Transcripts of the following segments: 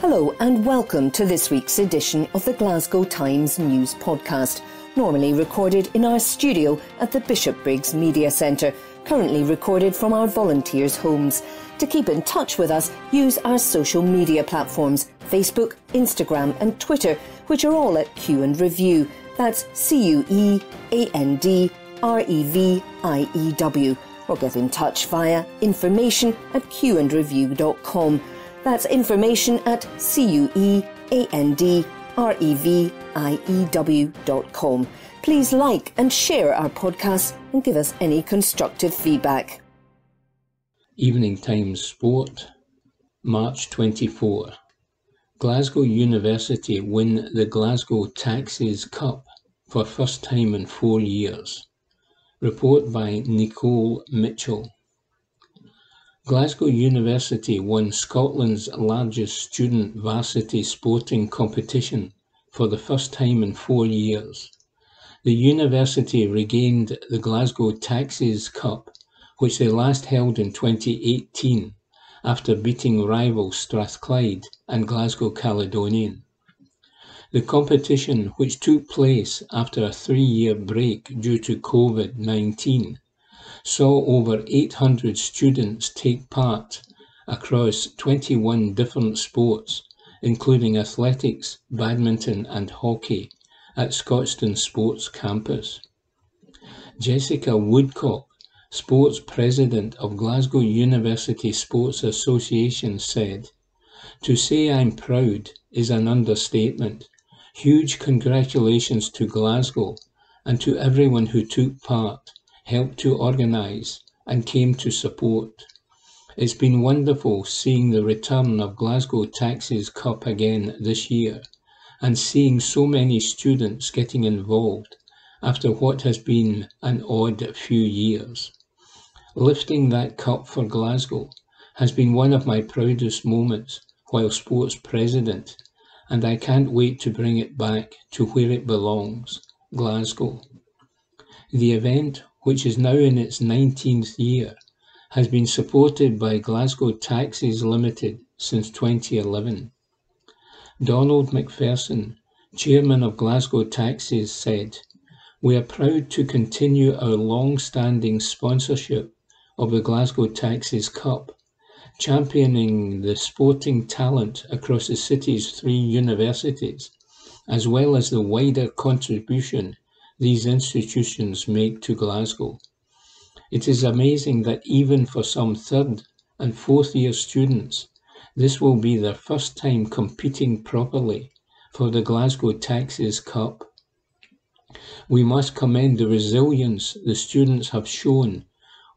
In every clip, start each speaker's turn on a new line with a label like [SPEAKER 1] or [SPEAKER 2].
[SPEAKER 1] Hello and welcome to this week's edition of the Glasgow Times News Podcast, normally recorded in our studio at the Bishopbriggs Media Centre, currently recorded from our volunteers' homes. To keep in touch with us, use our social media platforms, Facebook, Instagram and Twitter, which are all at Q and Review. That's CUEANDREVIEW. Or get in touch via information@qandreview.com. That's information at CUEANDREVIEW.com. Please like and share our podcast and give us any constructive feedback.
[SPEAKER 2] Evening Times Sport, March 24. Glasgow University win the Glasgow Taxis Cup for first time in 4 years. Report by Nicole Mitchell. Glasgow University won Scotland's largest student varsity sporting competition for the first time in 4 years. The university regained the Glasgow Taxis Cup, which they last held in 2018, after beating rival Strathclyde and Glasgow Caledonian. The competition, which took place after a 3-year break due to COVID-19, saw over 800 students take part across 21 different sports, including athletics, badminton and hockey, at Scotstoun Sports Campus. Jessica Woodcock, Sports President of Glasgow University Sports Association, said, "To say I'm proud is an understatement. Huge congratulations to Glasgow and to everyone who took part, helped to organise and came to support. It's been wonderful seeing the return of Glasgow Taxis Cup again this year and seeing so many students getting involved after what has been an odd few years. Lifting that cup for Glasgow has been one of my proudest moments while sports president, and I can't wait to bring it back to where it belongs, Glasgow." The event, which is now in its 19th year, has been supported by Glasgow Taxis Limited since 2011. Donald McPherson, chairman of Glasgow Taxis, said, "We are proud to continue our long-standing sponsorship of the Glasgow Taxis Cup, championing the sporting talent across the city's 3 universities, as well as the wider contribution these institutions make to Glasgow. It is amazing that even for some 3rd and 4th year students, this will be their first time competing properly for the Glasgow Taxis Cup. We must commend the resilience the students have shown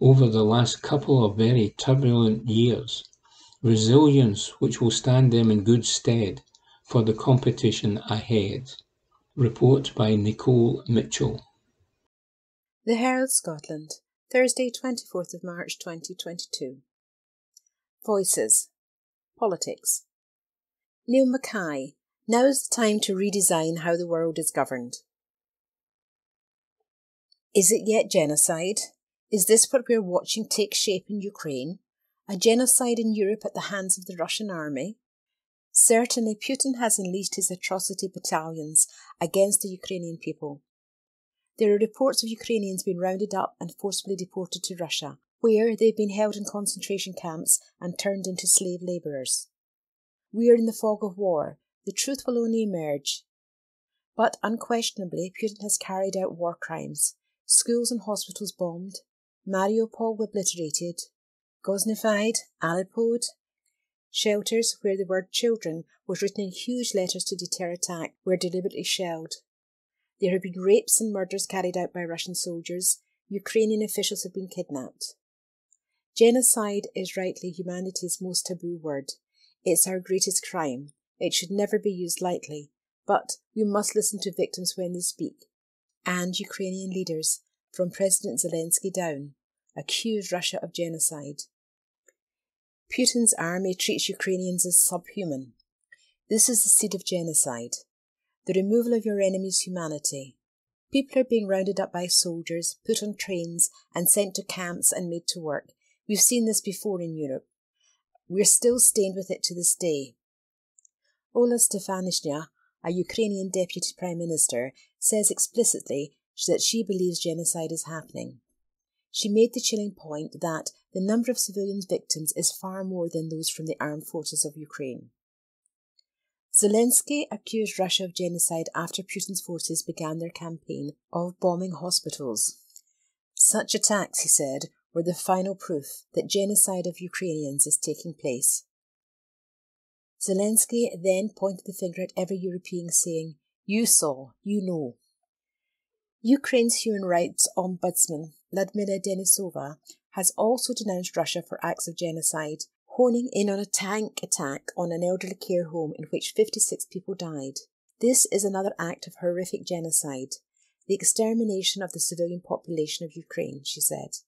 [SPEAKER 2] over the last couple of very turbulent years, resilience which will stand them in good stead for the competition ahead." Report by Nicole Mitchell.
[SPEAKER 3] The Herald Scotland, Thursday 24th of March 2022. Voices. Politics. Neil Mackay. Now is the time to redesign how the world is governed. Is it yet genocide? Is this what we're watching take shape in Ukraine? A genocide in Europe at the hands of the Russian army? Certainly, Putin has unleashed his atrocity battalions against the Ukrainian people. There are reports of Ukrainians being rounded up and forcibly deported to Russia, where they've been held in concentration camps and turned into slave labourers. We are in the fog of war. The truth will only emerge. But unquestionably, Putin has carried out war crimes. Schools and hospitals bombed, Mariupol obliterated, Gosnified, Alipod. Shelters where the word children was written in huge letters to deter attack were deliberately shelled. There have been rapes and murders carried out by Russian soldiers. Ukrainian officials have been kidnapped. Genocide is rightly humanity's most taboo word. It's our greatest crime. It should never be used lightly. But we must listen to victims when they speak. And Ukrainian leaders, from President Zelensky down, accuse Russia of genocide. Putin's army treats Ukrainians as subhuman. This is the seed of genocide. The removal of your enemy's humanity. People are being rounded up by soldiers, put on trains and sent to camps and made to work. We've seen this before in Europe. We're still stained with it to this day. Ola Stefanishnya, a Ukrainian deputy prime minister, says explicitly that she believes genocide is happening. She made the chilling point that the number of civilian victims is far more than those from the armed forces of Ukraine. Zelensky accused Russia of genocide after Putin's forces began their campaign of bombing hospitals. Such attacks, he said, were the final proof that genocide of Ukrainians is taking place. Zelensky then pointed the finger at every European, saying, "You saw, you know." Ukraine's human rights ombudsman, Lyudmila Denisova, has also denounced Russia for acts of genocide, honing in on a tank attack on an elderly care home in which 56 people died. This is another act of horrific genocide, the extermination of the civilian population of Ukraine, she said.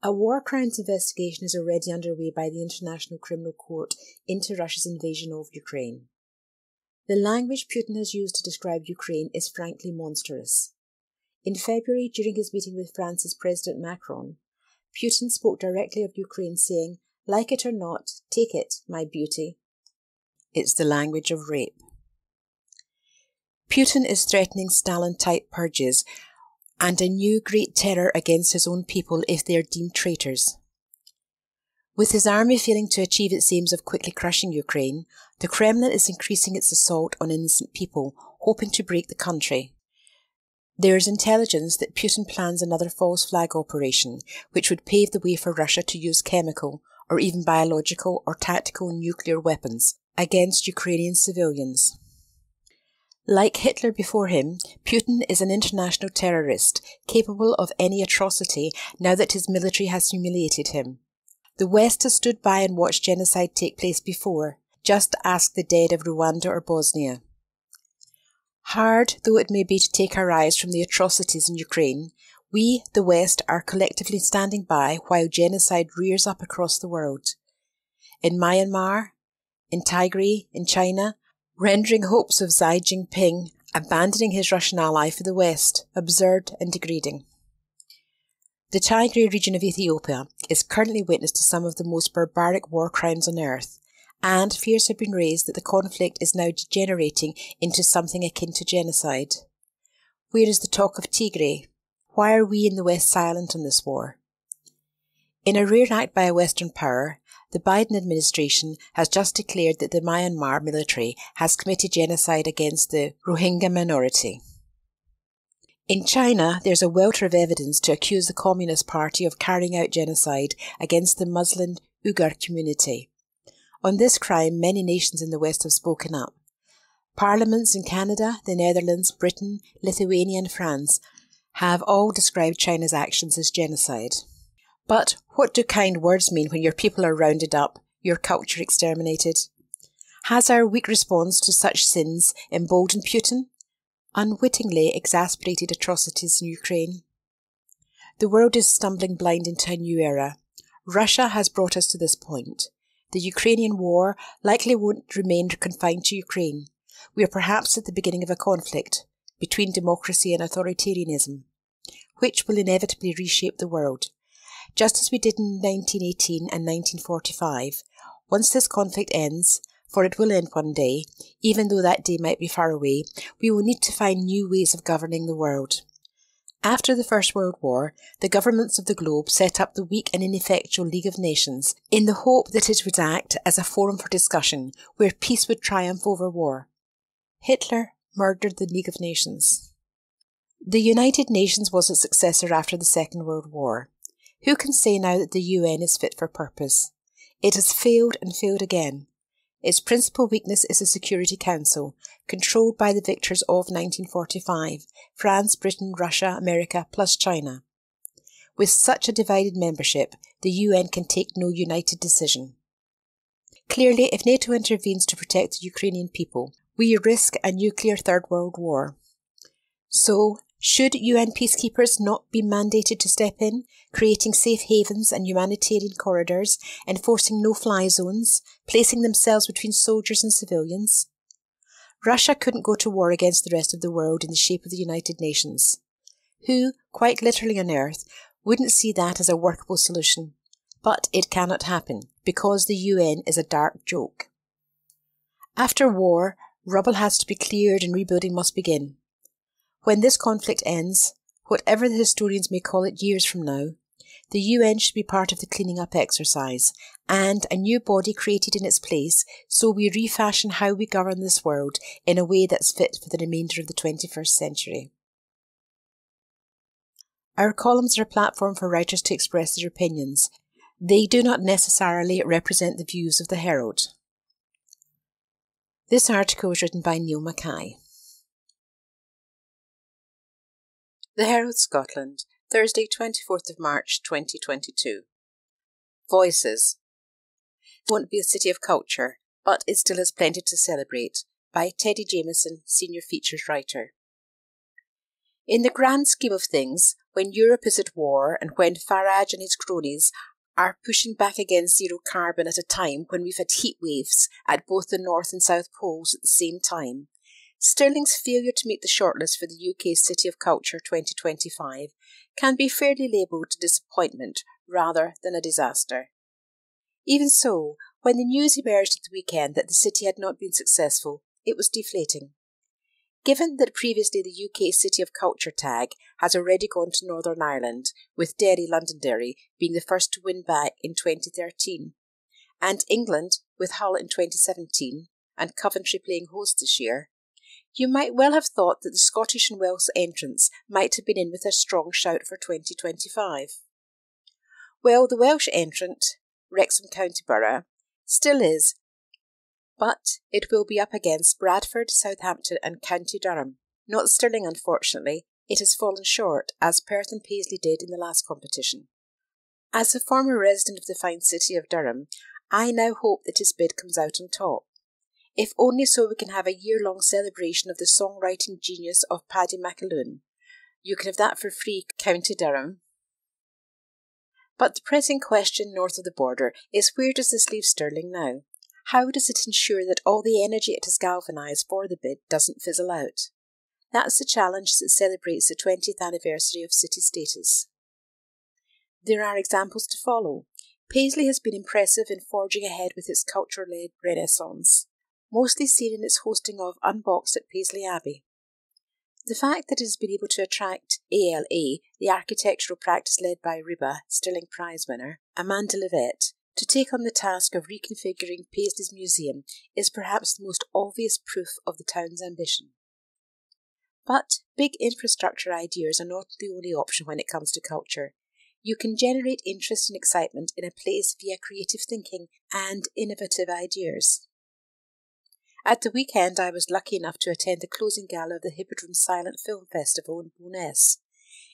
[SPEAKER 3] A war crimes investigation is already underway by the International Criminal Court into Russia's invasion of Ukraine. The language Putin has used to describe Ukraine is frankly monstrous. In February, during his meeting with France's President Macron, Putin spoke directly of Ukraine, saying, "Like it or not, take it, my beauty." It's the language of rape. Putin is threatening Stalin-type purges and a new great terror against his own people if they are deemed traitors. With his army failing to achieve its aims of quickly crushing Ukraine, the Kremlin is increasing its assault on innocent people, hoping to break the country. There is intelligence that Putin plans another false flag operation, which would pave the way for Russia to use chemical or even biological or tactical nuclear weapons against Ukrainian civilians. Like Hitler before him, Putin is an international terrorist, capable of any atrocity now that his military has humiliated him. The West has stood by and watched genocide take place before. Just ask the dead of Rwanda or Bosnia. Hard though it may be to take our eyes from the atrocities in Ukraine, we, the West, are collectively standing by while genocide rears up across the world. In Myanmar, in Tigray, in China, rendering hopes of Xi Jinping abandoning his Russian ally for the West absurd and degrading. The Tigray region of Ethiopia is currently witness to some of the most barbaric war crimes on earth, and fears have been raised that the conflict is now degenerating into something akin to genocide. Where is the talk of Tigray? Why are we in the West silent on this war? In a rare act by a Western power, the Biden administration has just declared that the Myanmar military has committed genocide against the Rohingya minority. In China, there's a welter of evidence to accuse the Communist Party of carrying out genocide against the Muslim Uyghur community. On this crime, many nations in the West have spoken up. Parliaments in Canada, the Netherlands, Britain, Lithuania and France have all described China's actions as genocide. But what do kind words mean when your people are rounded up, your culture exterminated? Has our weak response to such sins emboldened Putin? Unwittingly exasperated atrocities in Ukraine? The world is stumbling blind into a new era. Russia has brought us to this point. The Ukrainian war likely won't remain confined to Ukraine. We are perhaps at the beginning of a conflict between democracy and authoritarianism, which will inevitably reshape the world. Just as we did in 1918 and 1945, once this conflict ends, for it will end one day, even though that day might be far away, we will need to find new ways of governing the world. After the First World War, the governments of the globe set up the weak and ineffectual League of Nations in the hope that it would act as a forum for discussion where peace would triumph over war. Hitler murdered the League of Nations. The United Nations was its successor after the Second World War. Who can say now that the UN is fit for purpose? It has failed and failed again. Its principal weakness is the Security Council, controlled by the victors of 1945, France, Britain, Russia, America, plus China. With such a divided membership, the UN can take no united decision. Clearly, if NATO intervenes to protect the Ukrainian people, we risk a nuclear Third World War. So, should UN peacekeepers not be mandated to step in, creating safe havens and humanitarian corridors, enforcing no-fly zones, placing themselves between soldiers and civilians? Russia couldn't go to war against the rest of the world in the shape of the United Nations. Who, quite literally on Earth, wouldn't see that as a workable solution? But it cannot happen, because the UN is a dark joke. After war, rubble has to be cleared and rebuilding must begin. When this conflict ends, whatever the historians may call it years from now, the UN should be part of the cleaning up exercise, and a new body created in its place, so we refashion how we govern this world in a way that's fit for the remainder of the 21st century. Our columns are a platform for writers to express their opinions. They do not necessarily represent the views of the Herald. This article was written by Neil Mackay. The Herald Scotland, Thursday 24th of March 2022. Voices. It won't be a city of culture, but it still has plenty to celebrate, by Teddy Jameson, Senior Features Writer. In the grand scheme of things, when Europe is at war and when Farage and his cronies are pushing back against zero carbon at a time when we've had heat waves at both the North and South Poles at the same time, Stirling's failure to meet the shortlist for the UK's City of Culture 2025 can be fairly labelled a disappointment rather than a disaster. Even so, when the news emerged at the weekend that the city had not been successful, it was deflating. Given that previously the UK City of Culture tag has already gone to Northern Ireland, with Derry Londonderry being the first to win back in 2013, and England with Hull in 2017, and Coventry playing host this year, you might well have thought that the Scottish and Welsh entrants might have been in with a strong shout for 2025. Well, the Welsh entrant, Wrexham County Borough, still is, but it will be up against Bradford, Southampton and County Durham. Not Stirling, unfortunately. It has fallen short, as Perth and Paisley did in the last competition. As a former resident of the fine city of Durham, I now hope that his bid comes out on top. If only so we can have a year-long celebration of the songwriting genius of Paddy McAloon. You can have that for free, County Durham. But the pressing question north of the border is, where does this leave Stirling now? How does it ensure that all the energy it has galvanised for the bid doesn't fizzle out? That's the challenge that celebrates the 20th anniversary of city status. There are examples to follow. Paisley has been impressive in forging ahead with its culture-led renaissance, mostly seen in its hosting of Unboxed at Paisley Abbey. The fact that it has been able to attract ALA, the architectural practice led by RIBA Stirling Prize winner, Amanda Levette, to take on the task of reconfiguring Paisley's museum is perhaps the most obvious proof of the town's ambition. But big infrastructure ideas are not the only option when it comes to culture. You can generate interest and excitement in a place via creative thinking and innovative ideas. At the weekend, I was lucky enough to attend the closing gala of the Hippodrome Silent Film Festival in Bo'ness.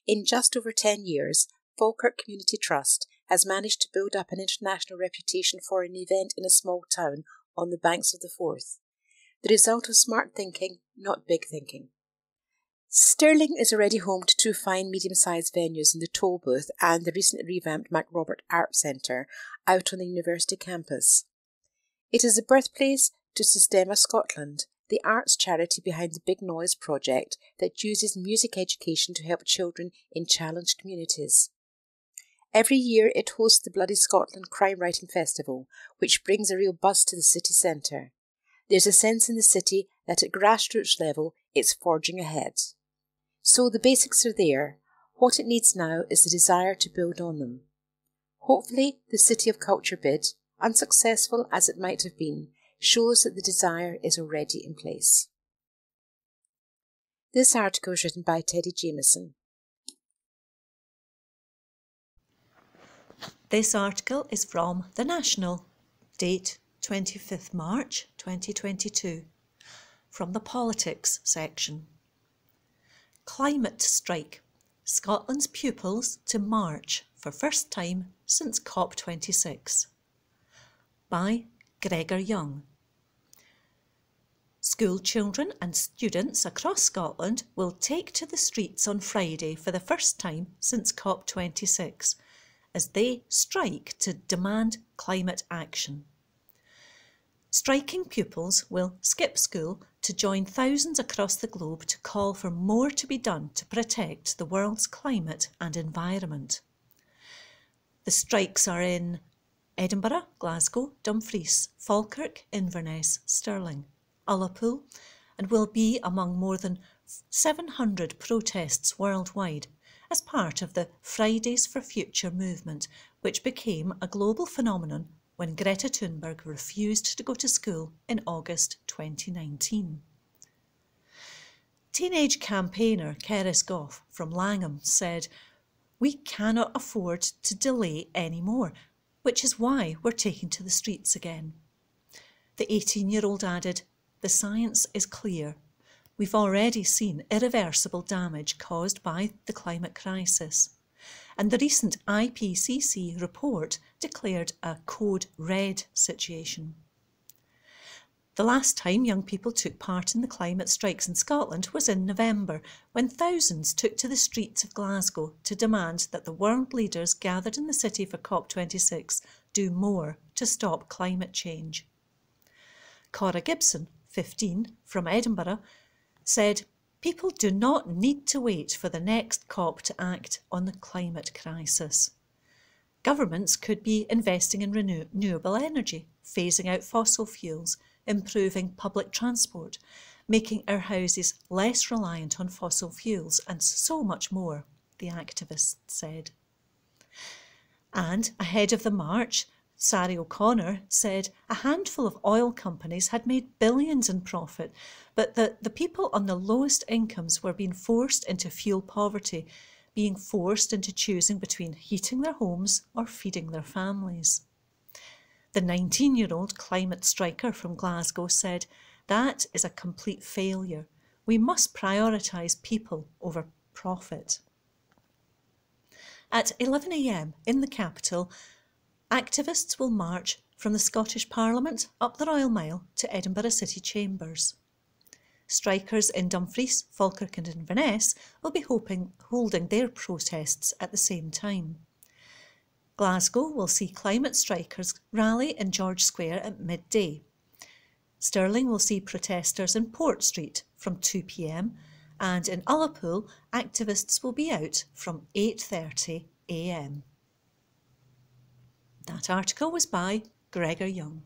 [SPEAKER 3] In just over 10 years, Falkirk Community Trust has managed to build up an international reputation for an event in a small town on the banks of the Forth. The result of smart thinking, not big thinking. Stirling is already home to two fine medium-sized venues in the Toll Booth and the recently revamped MacRobert Art Centre out on the university campus. It is the birthplace to Systema Scotland, the arts charity behind the Big Noise project that uses music education to help children in challenged communities. Every year it hosts the Bloody Scotland Crime Writing Festival, which brings a real buzz to the city centre. There's a sense in the city that at grassroots level it's forging ahead. So the basics are there. What it needs now is the desire to build on them. Hopefully the City of Culture bid, unsuccessful as it might have been, shows that the desire is already in place. This article was written by Teddy Jameson.
[SPEAKER 4] This article is from The National, date 25th March 2022, from the Politics section. Climate strike. Scotland's pupils to march for first time since COP26. By Gregor Young. School children and students across Scotland will take to the streets on Friday for the first time since COP26, as they strike to demand climate action. Striking pupils will skip school to join thousands across the globe to call for more to be done to protect the world's climate and environment. The strikes are in Edinburgh, Glasgow, Dumfries, Falkirk, Inverness, Stirling, Ullapool and will be among more than 700 protests worldwide as part of the Fridays for Future movement, which became a global phenomenon when Greta Thunberg refused to go to school in August 2019. Teenage campaigner Keris Goff from Langham said, "We cannot afford to delay any more, which is why we're taking to the streets again." The 18-year-old added, "The science is clear. We've already seen irreversible damage caused by the climate crisis. And the recent IPCC report declared a Code Red situation." The last time young people took part in the climate strikes in Scotland was in November, when thousands took to the streets of Glasgow to demand that the world leaders gathered in the city for COP26 do more to stop climate change. Cora Gibson, 15, from Edinburgh, said, "People do not need to wait for the next COP to act on the climate crisis. Governments could be investing in renewable energy, phasing out fossil fuels, improving public transport, making our houses less reliant on fossil fuels, and so much more," the activist said. And ahead of the march, Sari O'Connor said a handful of oil companies had made billions in profit, but that the people on the lowest incomes were being forced into fuel poverty, being forced into choosing between heating their homes or feeding their families. The 19-year-old climate striker from Glasgow said, "That is a complete failure. We must prioritise people over profit." At 11 a.m. in the capital, activists will march from the Scottish Parliament up the Royal Mile to Edinburgh City Chambers. Strikers in Dumfries, Falkirk and Inverness will be holding their protests at the same time. Glasgow will see climate strikers rally in George Square at midday. Stirling will see protesters in Port Street from 2 p.m, and in Ullapool, activists will be out from 8:30 a.m. That article was by Gregor Young.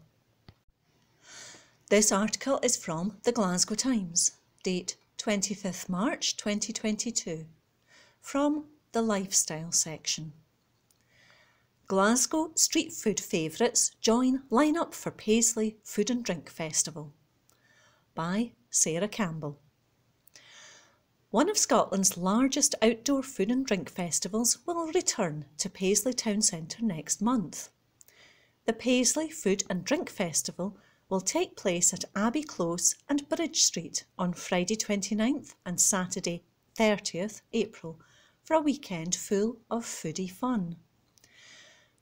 [SPEAKER 4] This article is from the Glasgow Times, date 25th March 2022, from the Lifestyle section. Glasgow street food favourites join line-up for Paisley Food and Drink Festival, by Sarah Campbell. One of Scotland's largest outdoor food and drink festivals will return to Paisley Town Centre next month. The Paisley Food and Drink Festival will take place at Abbey Close and Bridge Street on Friday 29th and Saturday 30th April for a weekend full of foodie fun.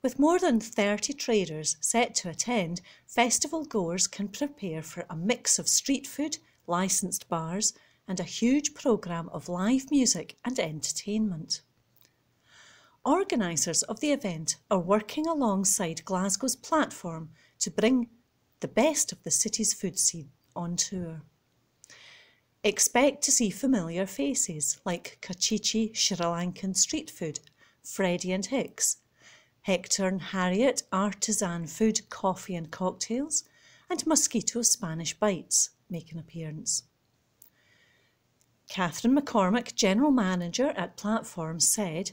[SPEAKER 4] With more than 30 traders set to attend, festival goers can prepare for a mix of street food, licensed bars, and a huge programme of live music and entertainment. Organisers of the event are working alongside Glasgow's platform to bring the best of the city's food scene on tour. Expect to see familiar faces like Kachichi Sri Lankan street food, Freddie and Hicks, Hector and Harriet artisan food, coffee and cocktails, and Mosquito Spanish Bites make an appearance. Catherine McCormack, General Manager at Platform, said,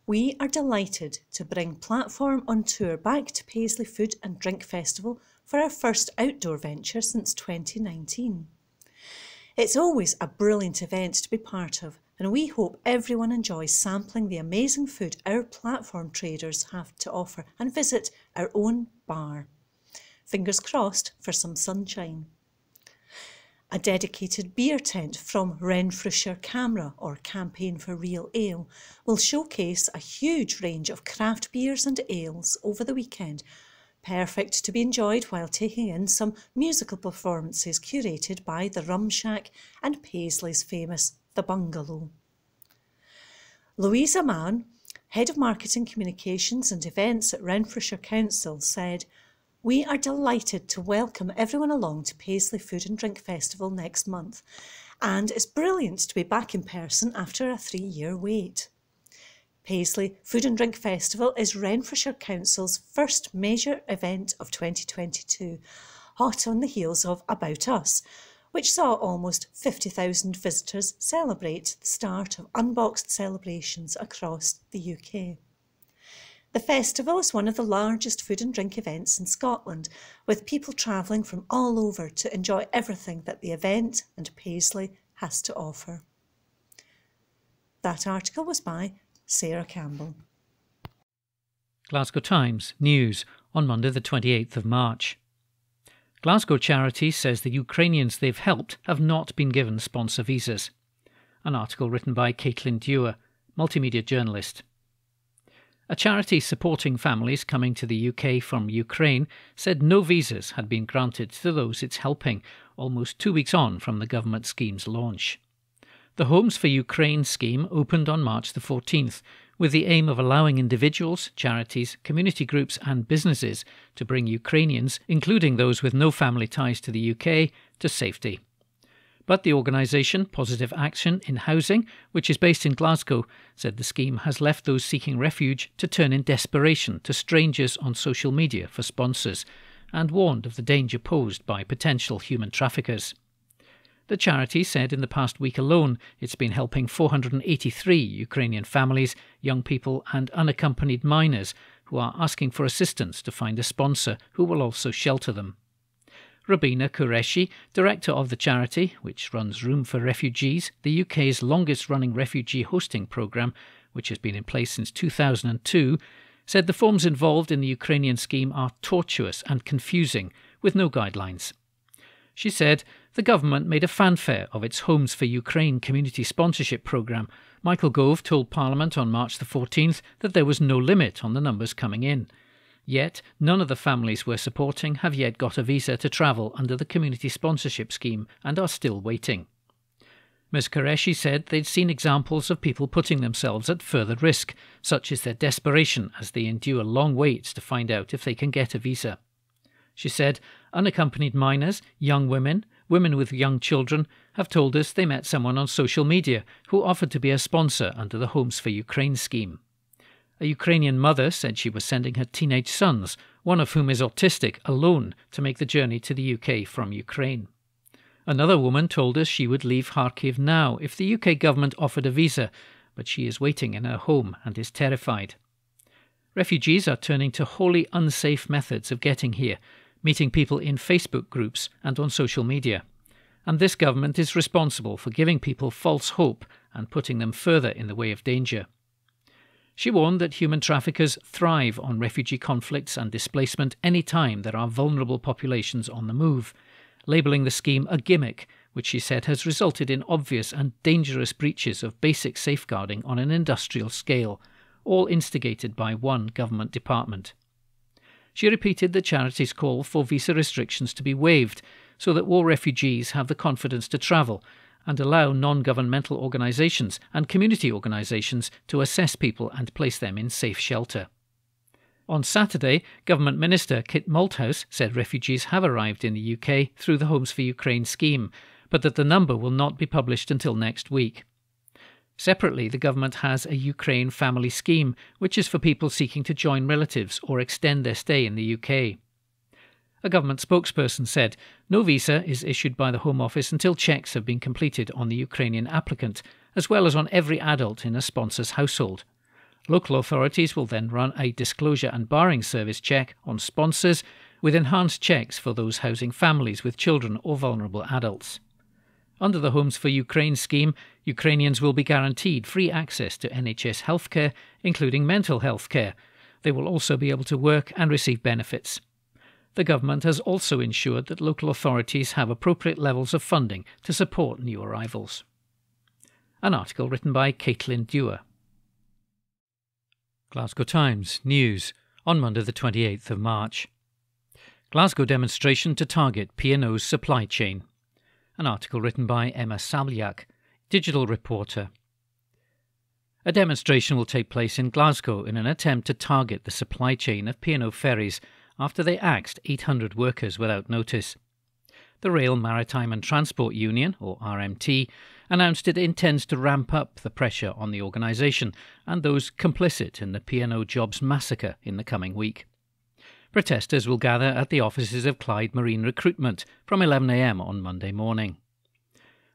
[SPEAKER 4] "We are delighted to bring Platform on tour back to Paisley Food and Drink Festival for our first outdoor venture since 2019. It's always a brilliant event to be part of, and we hope everyone enjoys sampling the amazing food our Platform traders have to offer and visit our own bar. Fingers crossed for some sunshine." A dedicated beer tent from Renfrewshire Camera, or Campaign for Real Ale, will showcase a huge range of craft beers and ales over the weekend, perfect to be enjoyed while taking in some musical performances curated by the Rum Shack and Paisley's famous The Bungalow. Louisa Mann, Head of Marketing, Communications and Events at Renfrewshire Council, said, "We are delighted to welcome everyone along to Paisley Food and Drink Festival next month, and it's brilliant to be back in person after a 3-year wait. Paisley Food and Drink Festival is Renfrewshire Council's first major event of 2022, hot on the heels of About Us, which saw almost 50,000 visitors celebrate the start of unboxed celebrations across the UK. The festival is one of the largest food and drink events in Scotland, with people travelling from all over to enjoy everything that the event and Paisley has to offer. That article was by Sarah Campbell.
[SPEAKER 5] Glasgow Times News on Monday the 28th of March. Glasgow charity says the Ukrainians they've helped have not been given sponsor visas. An article written by Caitlin Dewar, multimedia journalist. A charity supporting families coming to the UK from Ukraine said no visas had been granted to those it's helping, almost 2 weeks on from the government scheme's launch. The Homes for Ukraine scheme opened on March the 14th, with the aim of allowing individuals, charities, community groups and businesses to bring Ukrainians, including those with no family ties to the UK, to safety. But the organisation, Positive Action in Housing, which is based in Glasgow, said the scheme has left those seeking refuge to turn in desperation to strangers on social media for sponsors, and warned of the danger posed by potential human traffickers. The charity said in the past week alone it's been helping 483 Ukrainian families, young people and unaccompanied minors who are asking for assistance to find a sponsor who will also shelter them. Rabina Qureshi, director of the charity, which runs Room for Refugees, the UK's longest-running refugee hosting programme, which has been in place since 2002, said the forms involved in the Ukrainian scheme are tortuous and confusing, with no guidelines. She said the government made a fanfare of its Homes for Ukraine community sponsorship programme. Michael Gove told Parliament on March the 14th that there was no limit on the numbers coming in. Yet, none of the families we're supporting have yet got a visa to travel under the community sponsorship scheme and are still waiting. Ms Qureshi said they'd seen examples of people putting themselves at further risk, such as their desperation as they endure long waits to find out if they can get a visa. She said unaccompanied minors, young women, women with young children have told us they met someone on social media who offered to be a sponsor under the Homes for Ukraine scheme. A Ukrainian mother said she was sending her teenage sons, one of whom is autistic, alone to make the journey to the UK from Ukraine. Another woman told us she would leave Kharkiv now if the UK government offered a visa, but she is waiting in her home and is terrified. Refugees are turning to wholly unsafe methods of getting here, meeting people in Facebook groups and on social media. And this government is responsible for giving people false hope and putting them further in the way of danger. She warned that human traffickers thrive on refugee conflicts and displacement any time there are vulnerable populations on the move, labelling the scheme a gimmick, which she said has resulted in obvious and dangerous breaches of basic safeguarding on an industrial scale, all instigated by one government department. She repeated the charity's call for visa restrictions to be waived so that war refugees have the confidence to travel and allow non-governmental organisations and community organisations to assess people and place them in safe shelter. On Saturday, Government Minister Kit Malthouse said refugees have arrived in the UK through the Homes for Ukraine scheme, but that the number will not be published until next week. Separately, the government has a Ukraine family scheme, which is for people seeking to join relatives or extend their stay in the UK. A government spokesperson said no visa is issued by the Home Office until checks have been completed on the Ukrainian applicant, as well as on every adult in a sponsor's household. Local authorities will then run a disclosure and barring service check on sponsors, with enhanced checks for those housing families with children or vulnerable adults. Under the Homes for Ukraine scheme, Ukrainians will be guaranteed free access to NHS healthcare, including mental health care. They will also be able to work and receive benefits. The government has also ensured that local authorities have appropriate levels of funding to support new arrivals. An article written by Caitlin Dewar. Glasgow Times News on Monday the 28th of March. Glasgow demonstration to target P&O's supply chain. An article written by Emma Sabliak, digital reporter. A demonstration will take place in Glasgow in an attempt to target the supply chain of P&O ferries after they axed 800 workers without notice. The Rail, Maritime and Transport Union, or RMT, announced it intends to ramp up the pressure on the organisation and those complicit in the P&O Jobs massacre in the coming week. Protesters will gather at the offices of Clyde Marine Recruitment from 11 a.m. on Monday morning.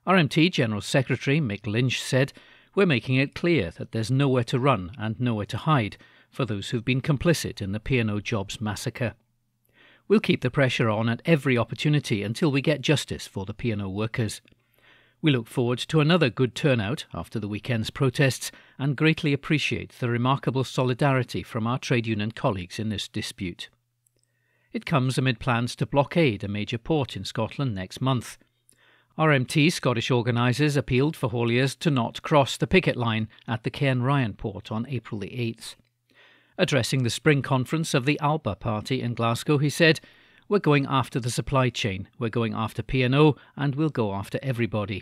[SPEAKER 5] RMT General Secretary Mick Lynch said, "We're making it clear that there's nowhere to run and nowhere to hide for those who've been complicit in the P&O Jobs massacre. We'll keep the pressure on at every opportunity until we get justice for the P&O workers. We look forward to another good turnout after the weekend's protests and greatly appreciate the remarkable solidarity from our trade union colleagues in this dispute." It comes amid plans to blockade a major port in Scotland next month. RMT Scottish organisers appealed for hauliers to not cross the picket line at the Cairn Ryan port on April the 8th. Addressing the spring conference of the Alba Party in Glasgow, he said, "We're going after the supply chain, we're going after P&O, and we'll go after everybody.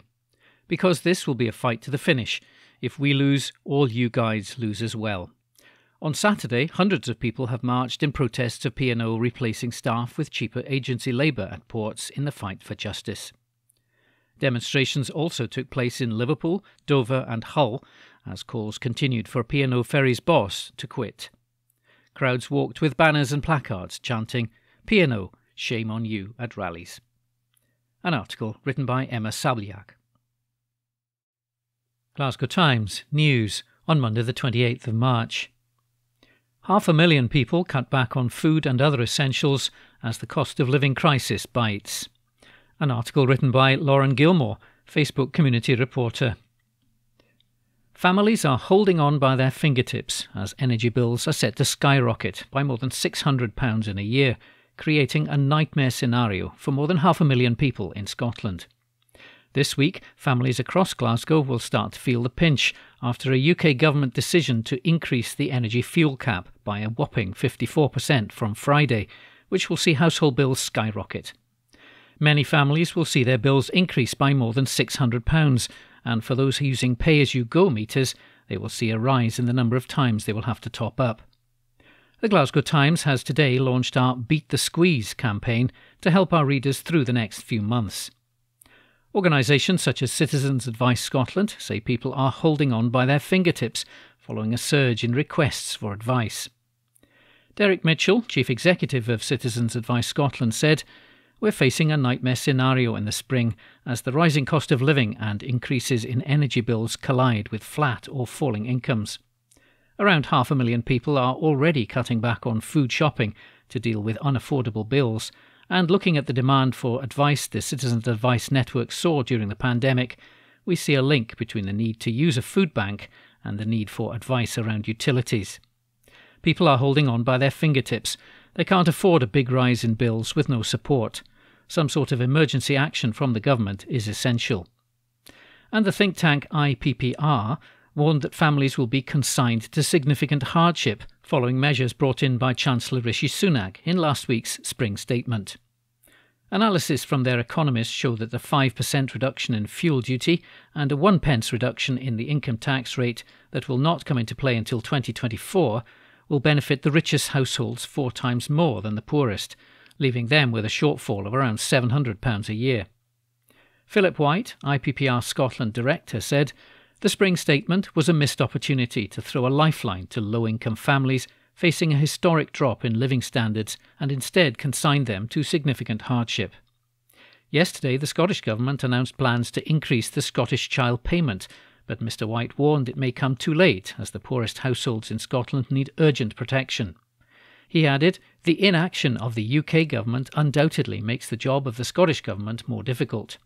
[SPEAKER 5] Because this will be a fight to the finish. If we lose, all you guys lose as well." On Saturday, hundreds of people have marched in protests of P&O replacing staff with cheaper agency labour at ports in the fight for justice. Demonstrations also took place in Liverpool, Dover and Hull as calls continued for P&O Ferries boss to quit. Crowds walked with banners and placards chanting, "P&O, shame on you" at rallies. An article written by Emma Sabliak. Glasgow Times News on Monday the 28th of March. 500,000 people cut back on food and other essentials as the cost of living crisis bites. An article written by Lauren Gilmore, Facebook community reporter. Families are holding on by their fingertips as energy bills are set to skyrocket by more than £600 in a year, creating a nightmare scenario for more than 500,000 people in Scotland. This week, families across Glasgow will start to feel the pinch after a UK government decision to increase the energy fuel cap by a whopping 54% from Friday, which will see household bills skyrocket. Many families will see their bills increase by more than £600, and for those using pay-as-you-go meters, they will see a rise in the number of times they will have to top up. The Glasgow Times has today launched our Beat the Squeeze campaign to help our readers through the next few months. Organisations such as Citizens Advice Scotland say people are holding on by their fingertips following a surge in requests for advice. Derek Mitchell, Chief Executive of Citizens Advice Scotland, said, "We're facing a nightmare scenario in the spring as the rising cost of living and increases in energy bills collide with flat or falling incomes. Around 500,000 people are already cutting back on food shopping to deal with unaffordable bills, and looking at the demand for advice the Citizens Advice Network saw during the pandemic, we see a link between the need to use a food bank and the need for advice around utilities. People are holding on by their fingertips. They can't afford a big rise in bills with no support. Some sort of emergency action from the government is essential." And the think tank IPPR warned that families will be consigned to significant hardship following measures brought in by Chancellor Rishi Sunak in last week's spring statement. Analysis from their economists show that the 5% reduction in fuel duty and a 1 pence reduction in the income tax rate that will not come into play until 2024 will benefit the richest households 4 times more than the poorest, leaving them with a shortfall of around £700 a year. Philip White, IPPR Scotland Director, said, "The spring statement was a missed opportunity to throw a lifeline to low-income families facing a historic drop in living standards and instead consigned them to significant hardship." Yesterday, the Scottish Government announced plans to increase the Scottish Child Payment, but Mr White warned it may come too late as the poorest households in Scotland need urgent protection. He added, "The inaction of the UK Government undoubtedly makes the job of the Scottish Government more difficult."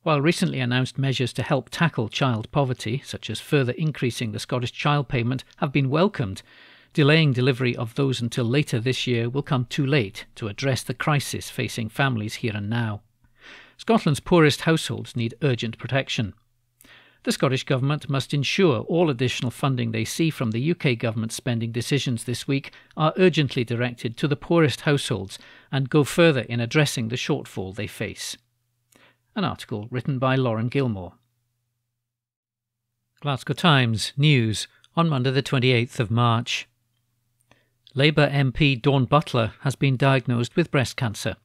[SPEAKER 5] While recently announced measures to help tackle child poverty, such as further increasing the Scottish Child Payment, have been welcomed, delaying delivery of those until later this year will come too late to address the crisis facing families here and now. Scotland's poorest households need urgent protection. The Scottish Government must ensure all additional funding they see from the UK Government spending decisions this week are urgently directed to the poorest households and go further in addressing the shortfall they face. An article written by Lauren Gilmore. Glasgow Times News on Monday the 28th of March. Labour MP Dawn Butler has been diagnosed with breast cancer.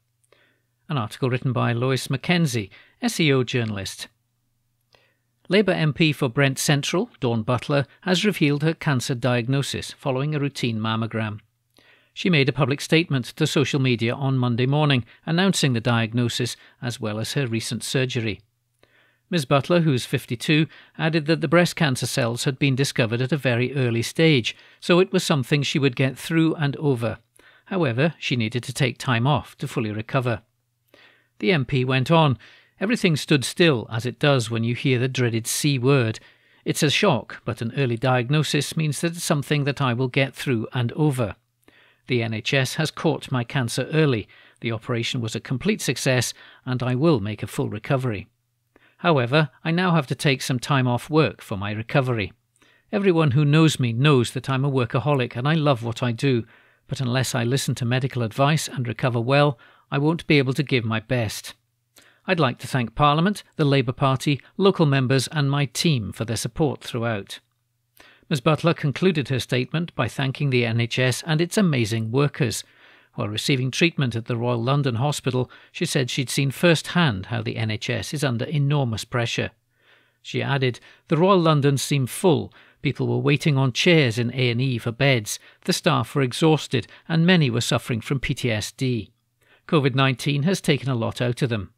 [SPEAKER 5] An article written by Lois Mackenzie, SEO journalist. Labour MP for Brent Central, Dawn Butler, has revealed her cancer diagnosis following a routine mammogram. She made a public statement to social media on Monday morning, announcing the diagnosis as well as her recent surgery. Ms Butler, who's 52, added that the breast cancer cells had been discovered at a very early stage, so it was something she would get through and over. However, she needed to take time off to fully recover. The MP went on, "Everything stood still, as it does when you hear the dreaded C word. It's a shock, but an early diagnosis means that it's something that I will get through and over. The NHS has caught my cancer early. The operation was a complete success, and I will make a full recovery. However, I now have to take some time off work for my recovery. Everyone who knows me knows that I'm a workaholic and I love what I do, but unless I listen to medical advice and recover well, I won't be able to give my best. I'd like to thank Parliament, the Labour Party, local members and my team for their support throughout." Ms Butler concluded her statement by thanking the NHS and its amazing workers. While receiving treatment at the Royal London Hospital, she said she'd seen firsthand how the NHS is under enormous pressure. She added, "The Royal London seemed full. People were waiting on chairs in A&E for beds. The staff were exhausted and many were suffering from PTSD. COVID-19 has taken a lot out of them.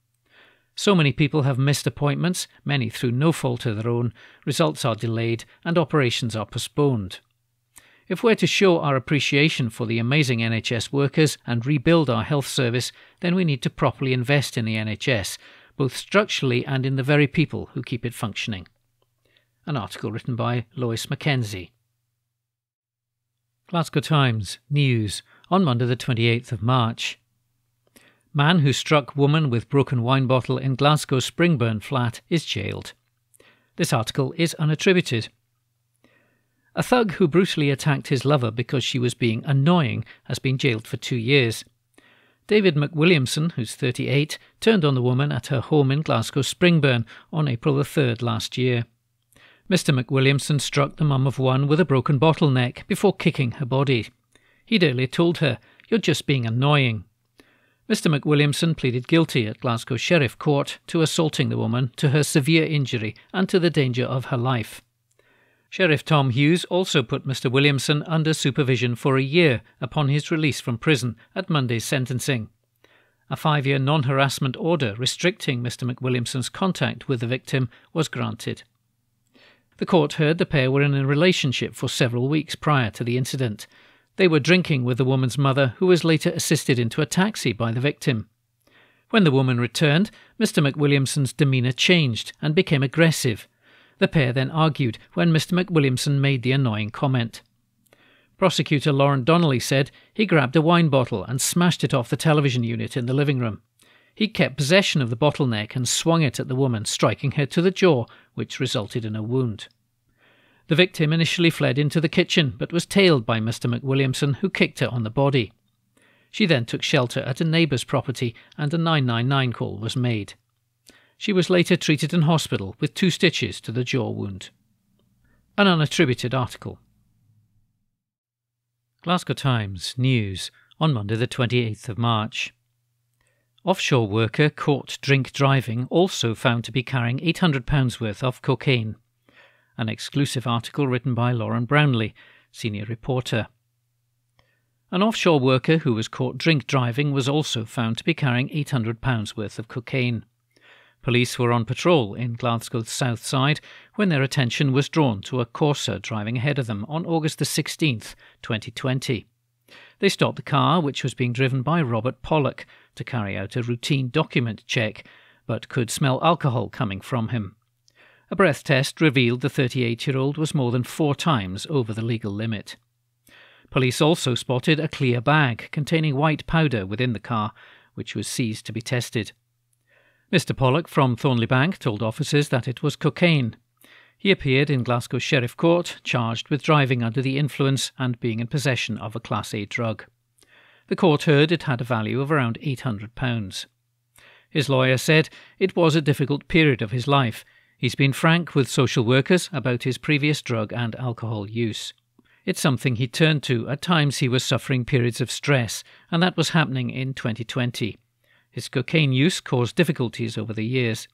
[SPEAKER 5] So many people have missed appointments, many through no fault of their own, results are delayed and operations are postponed. If we're to show our appreciation for the amazing NHS workers and rebuild our health service, then we need to properly invest in the NHS, both structurally and in the very people who keep it functioning." An article written by Lois Mackenzie. Glasgow Times News on Monday the 28th of March. Man who struck woman with broken wine bottle in Glasgow Springburn flat is jailed. This article is unattributed. A thug who brutally attacked his lover because she was being annoying has been jailed for 2 years. David McWilliamson, who's 38, turned on the woman at her home in Glasgow Springburn on April the 3rd last year. Mr McWilliamson struck the mum of one with a broken bottle neck before kicking her body. He'd earlier told her, "You're just being annoying." Mr McWilliamson pleaded guilty at Glasgow Sheriff Court to assaulting the woman to her severe injury and to the danger of her life. Sheriff Tom Hughes also put Mr Williamson under supervision for a year upon his release from prison at Monday's sentencing. A 5-year non-harassment order restricting Mr McWilliamson's contact with the victim was granted. The court heard the pair were in a relationship for several weeks prior to the incident. They were drinking with the woman's mother, who was later assisted into a taxi by the victim. When the woman returned, Mr McWilliamson's demeanour changed and became aggressive. The pair then argued when Mr McWilliamson made the annoying comment. Prosecutor Lauren Donnelly said he grabbed a wine bottle and smashed it off the television unit in the living room. He kept possession of the bottleneck and swung it at the woman, striking her to the jaw, which resulted in a wound. The victim initially fled into the kitchen but was tailed by Mr McWilliamson, who kicked her on the body. She then took shelter at a neighbour's property and a 999 call was made. She was later treated in hospital with 2 stitches to the jaw wound. An unattributed article. Glasgow Times News on Monday the 28th of March. Offshore worker caught drink driving also found to be carrying £800 worth of cocaine. An exclusive article written by Lauren Brownlee, senior reporter. An offshore worker who was caught drink driving was also found to be carrying £800 worth of cocaine. Police were on patrol in Glasgow's south side when their attention was drawn to a Corsa driving ahead of them on August the 16th, 2020. They stopped the car, which was being driven by Robert Pollock, to carry out a routine document check, but could smell alcohol coming from him. A breath test revealed the 38-year-old was more than 4 times over the legal limit. Police also spotted a clear bag containing white powder within the car, which was seized to be tested. Mr Pollock from Thornleybank told officers that it was cocaine. He appeared in Glasgow Sheriff Court, charged with driving under the influence and being in possession of a Class A drug. The court heard it had a value of around £800. His lawyer said it was a difficult period of his life. He's been frank with social workers about his previous drug and alcohol use. It's something he turned to. At times he was suffering periods of stress, and that was happening in 2020. His cocaine use caused difficulties over the years.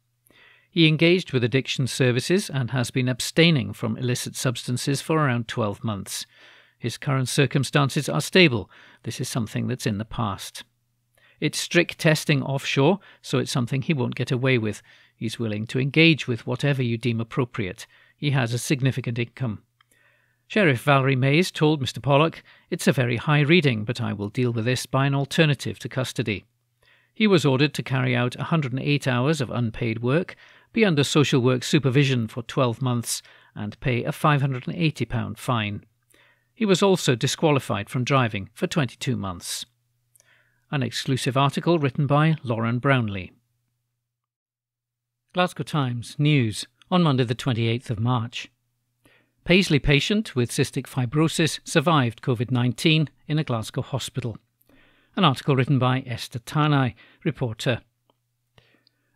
[SPEAKER 5] He engaged with addiction services and has been abstaining from illicit substances for around 12 months. His current circumstances are stable. This is something that's in the past. It's strict testing offshore, so it's something he won't get away with. He's willing to engage with whatever you deem appropriate. He has a significant income. Sheriff Valerie Mays told Mr Pollock, "It's a very high reading, but I will deal with this by an alternative to custody." He was ordered to carry out 108 hours of unpaid work, be under social work supervision for 12 months, and pay a £580 fine. He was also disqualified from driving for 22 months. An exclusive article written by Lauren Brownlee. Glasgow Times News on Monday the 28th of March. Paisley patient with cystic fibrosis survived COVID-19 in a Glasgow hospital. An article written by Esther Tanai, reporter.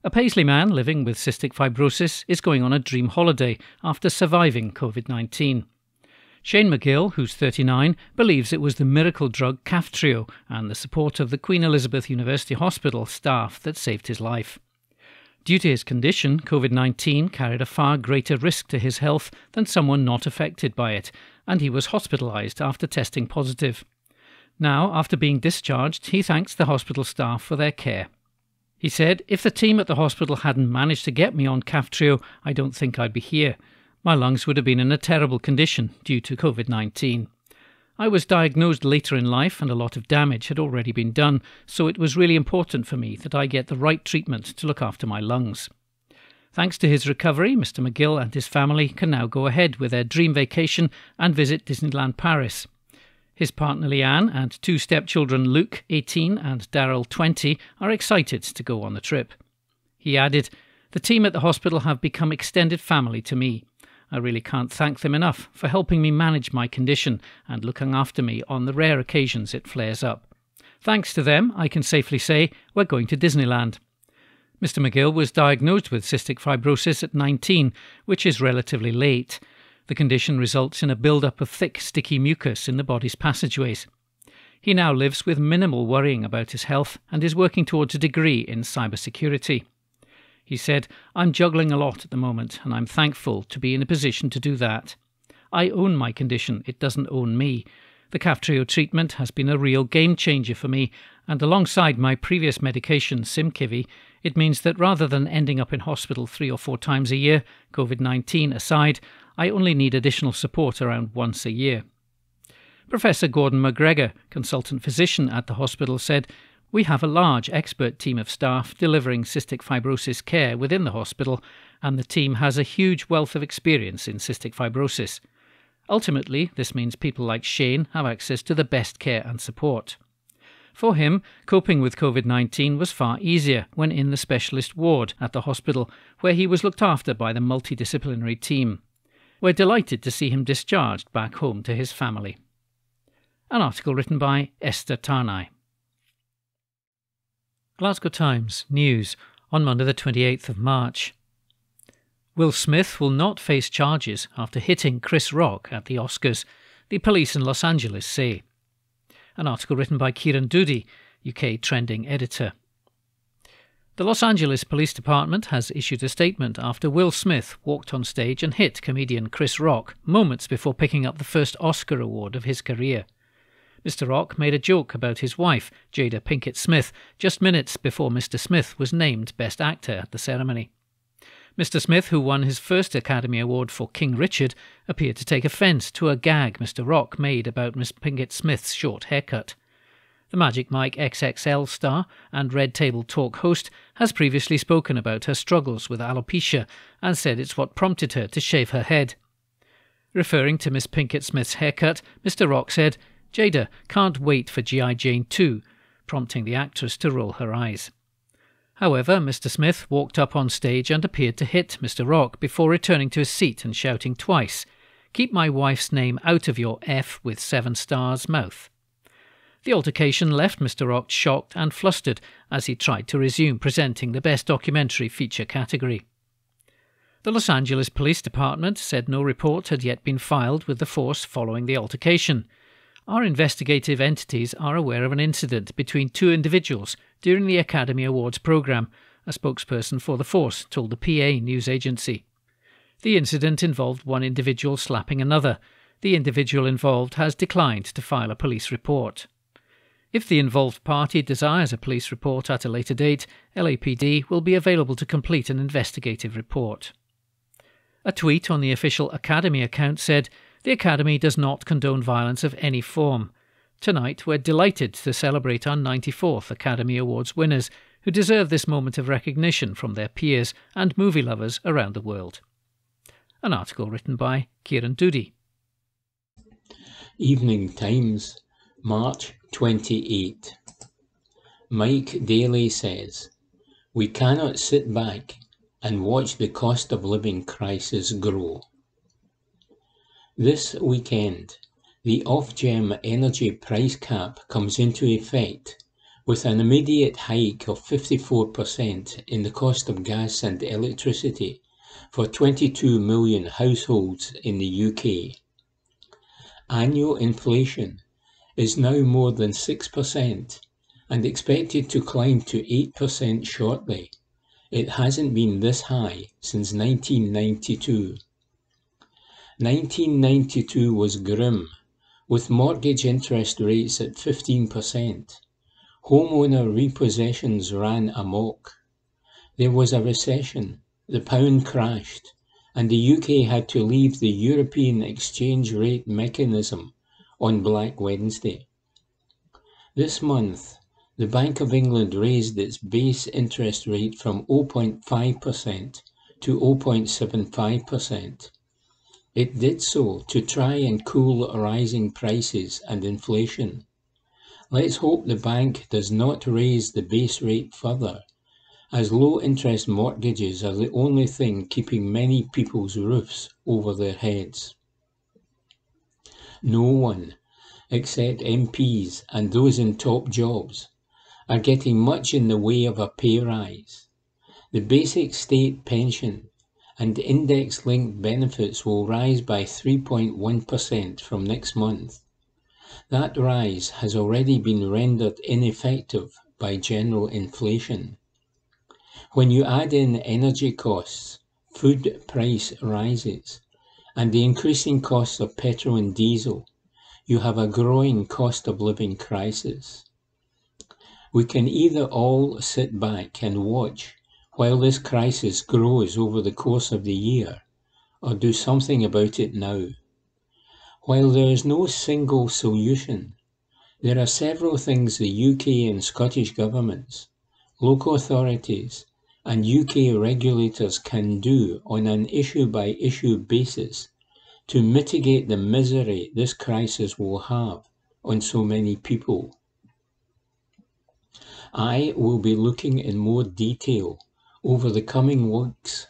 [SPEAKER 5] A Paisley man living with cystic fibrosis is going on a dream holiday after surviving COVID-19. Shane McGill, who's 39, believes it was the miracle drug Kaftrio and the support of the Queen Elizabeth University Hospital staff that saved his life. Due to his condition, COVID-19 carried a far greater risk to his health than someone not affected by it, and he was hospitalised after testing positive. Now, after being discharged, he thanks the hospital staff for their care. He said, "If the team at the hospital hadn't managed to get me on Kaftrio, I don't think I'd be here. My lungs would have been in a terrible condition due to COVID-19. I was diagnosed later in life and a lot of damage had already been done, so it was really important for me that I get the right treatment to look after my lungs." Thanks to his recovery, Mr McGill and his family can now go ahead with their dream vacation and visit Disneyland Paris. His partner Leanne and two stepchildren Luke, 18, and Daryl, 20, are excited to go on the trip. He added, "The team at the hospital have become extended family to me. I really can't thank them enough for helping me manage my condition and looking after me on the rare occasions it flares up. Thanks to them, I can safely say we're going to Disneyland." Mr McGill was diagnosed with cystic fibrosis at 19, which is relatively late. The condition results in a build-up of thick, sticky mucus in the body's passageways. He now lives with minimal worrying about his health and is working towards a degree in cybersecurity. He said, "I'm juggling a lot at the moment and I'm thankful to be in a position to do that. I own my condition, it doesn't own me. The Kaftrio treatment has been a real game changer for me, and alongside my previous medication, Simkivi, it means that rather than ending up in hospital 3 or 4 times a year, COVID-19 aside, I only need additional support around once a year." Professor Gordon McGregor, consultant physician at the hospital, said, "We have a large expert team of staff delivering cystic fibrosis care within the hospital, and the team has a huge wealth of experience in cystic fibrosis. Ultimately, this means people like Shane have access to the best care and support." For him, coping with COVID-19 was far easier when in the specialist ward at the hospital, where he was looked after by the multidisciplinary team. We're delighted to see him discharged back home to his family. An article written by Esther Tanai. Glasgow Times News on Monday the 28th of March. Will Smith will not face charges after hitting Chris Rock at the Oscars, the police in Los Angeles say. An article written by Kieran Doody, UK trending editor. The Los Angeles Police Department has issued a statement after Will Smith walked on stage and hit comedian Chris Rock moments before picking up the first Oscar award of his career. Mr Rock made a joke about his wife, Jada Pinkett Smith, just minutes before Mr Smith was named Best Actor at the ceremony. Mr Smith, who won his first Academy Award for King Richard, appeared to take offence to a gag Mr Rock made about Miss Pinkett Smith's short haircut. The Magic Mike XXL star and Red Table Talk host has previously spoken about her struggles with alopecia and said it's what prompted her to shave her head. Referring to Miss Pinkett Smith's haircut, Mr Rock said, "Jada can't wait for G.I. Jane 2, prompting the actress to roll her eyes. However, Mr Smith walked up on stage and appeared to hit Mr Rock before returning to his seat and shouting twice, "Keep my wife's name out of your F with 7 stars mouth." The altercation left Mr Rock shocked and flustered as he tried to resume presenting the Best Documentary Feature category. The Los Angeles Police Department said no report had yet been filed with the force following the altercation. "Our investigative entities are aware of an incident between 2 individuals during the Academy Awards programme," a spokesperson for the force told the PA news agency. The incident involved one individual slapping another. the individual involved has declined to file a police report. If the involved party desires a police report at a later date, LAPD will be available to complete an investigative report. A tweet on the official Academy account said, "The Academy does not condone violence of any form. Tonight we're delighted to celebrate our 94th Academy Awards winners, who deserve this moment of recognition from their peers and movie lovers around the world." An article written by Kieran Doody.
[SPEAKER 2] Evening Times, March 28. Mike Daly says, "We cannot sit back and watch the cost of living crisis grow." This weekend, the Ofgem energy price cap comes into effect, with an immediate hike of 54% in the cost of gas and electricity for 22 million households in the UK. Annual inflation is now more than 6% and expected to climb to 8% shortly. It hasn't been this high since 1992. 1992 was grim, with mortgage interest rates at 15%. Homeowner repossessions ran amok. There was a recession, the pound crashed, and the UK had to leave the European exchange rate mechanism on Black Wednesday. This month, the Bank of England raised its base interest rate from 0.5% to 0.75%. It did so to try and cool rising prices and inflation. Let's hope the bank does not raise the base rate further, as low-interest mortgages are the only thing keeping many people's roofs over their heads. No one, except MPs and those in top jobs, are getting much in the way of a pay rise. The basic state pension and index-linked benefits will rise by 3.1% from next month. That rise has already been rendered ineffective by general inflation. When you add in energy costs, food price rises, and the increasing costs of petrol and diesel, you have a growing cost of living crisis. We can either all sit back and watch while this crisis grows over the course of the year, or do something about it now. While there is no single solution, there are several things the UK and Scottish governments, local authorities, and UK regulators can do on an issue-by-issue basis to mitigate the misery this crisis will have on so many people. I will be looking in more detail over the coming weeks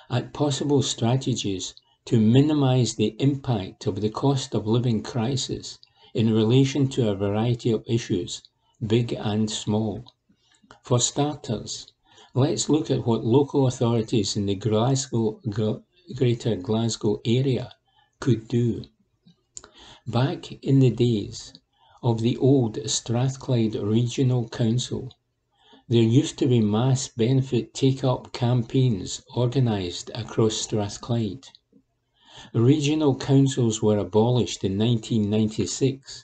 [SPEAKER 2] at possible strategies to minimise the impact of the cost of living crisis in relation to a variety of issues, big and small. For starters, let's look at what local authorities in the Greater Glasgow area could do. Back in the days of the old Strathclyde Regional Council, there used to be mass benefit take-up campaigns organised across Strathclyde. Regional councils were abolished in 1996,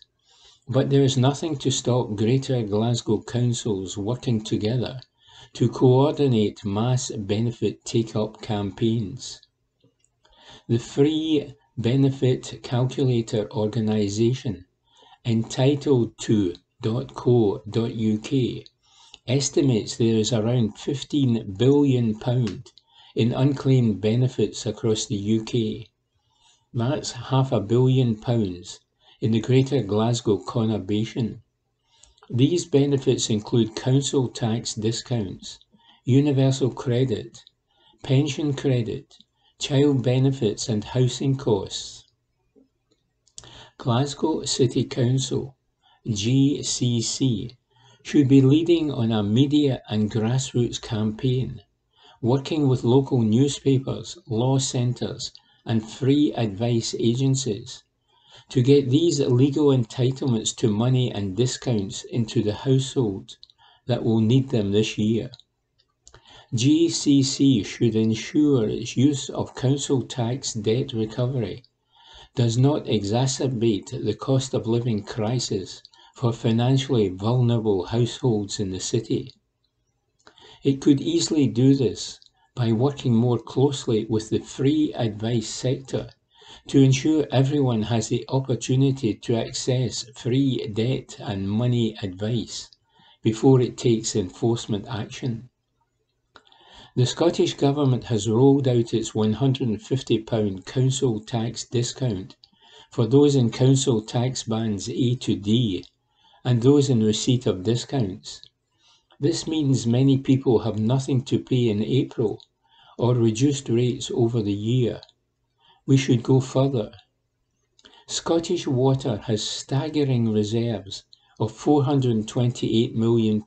[SPEAKER 2] but there is nothing to stop Greater Glasgow councils working together to coordinate mass benefit take-up campaigns. The Free Benefit Calculator organisation, entitled to.co.uk, estimates there is around £15 billion in unclaimed benefits across the UK. That's £500 million in the Greater Glasgow conurbation. These benefits include council tax discounts, universal credit, pension credit, child benefits and housing costs. Glasgow City Council, GCC, should be leading on a media and grassroots campaign, working with local newspapers, law centres and free advice agencies to get these legal entitlements to money and discounts into the households that will need them this year. GCC should ensure its use of council tax debt recovery does not exacerbate the cost of living crisis for financially vulnerable households in the city. It could easily do this by working more closely with the free advice sector to ensure everyone has the opportunity to access free debt and money advice before it takes enforcement action. The Scottish Government has rolled out its £150 council tax discount for those in council tax bands A to D and those in receipt of discounts. This means many people have nothing to pay in April or reduced rates over the year. We should go further. Scottish Water has staggering reserves of £428 million.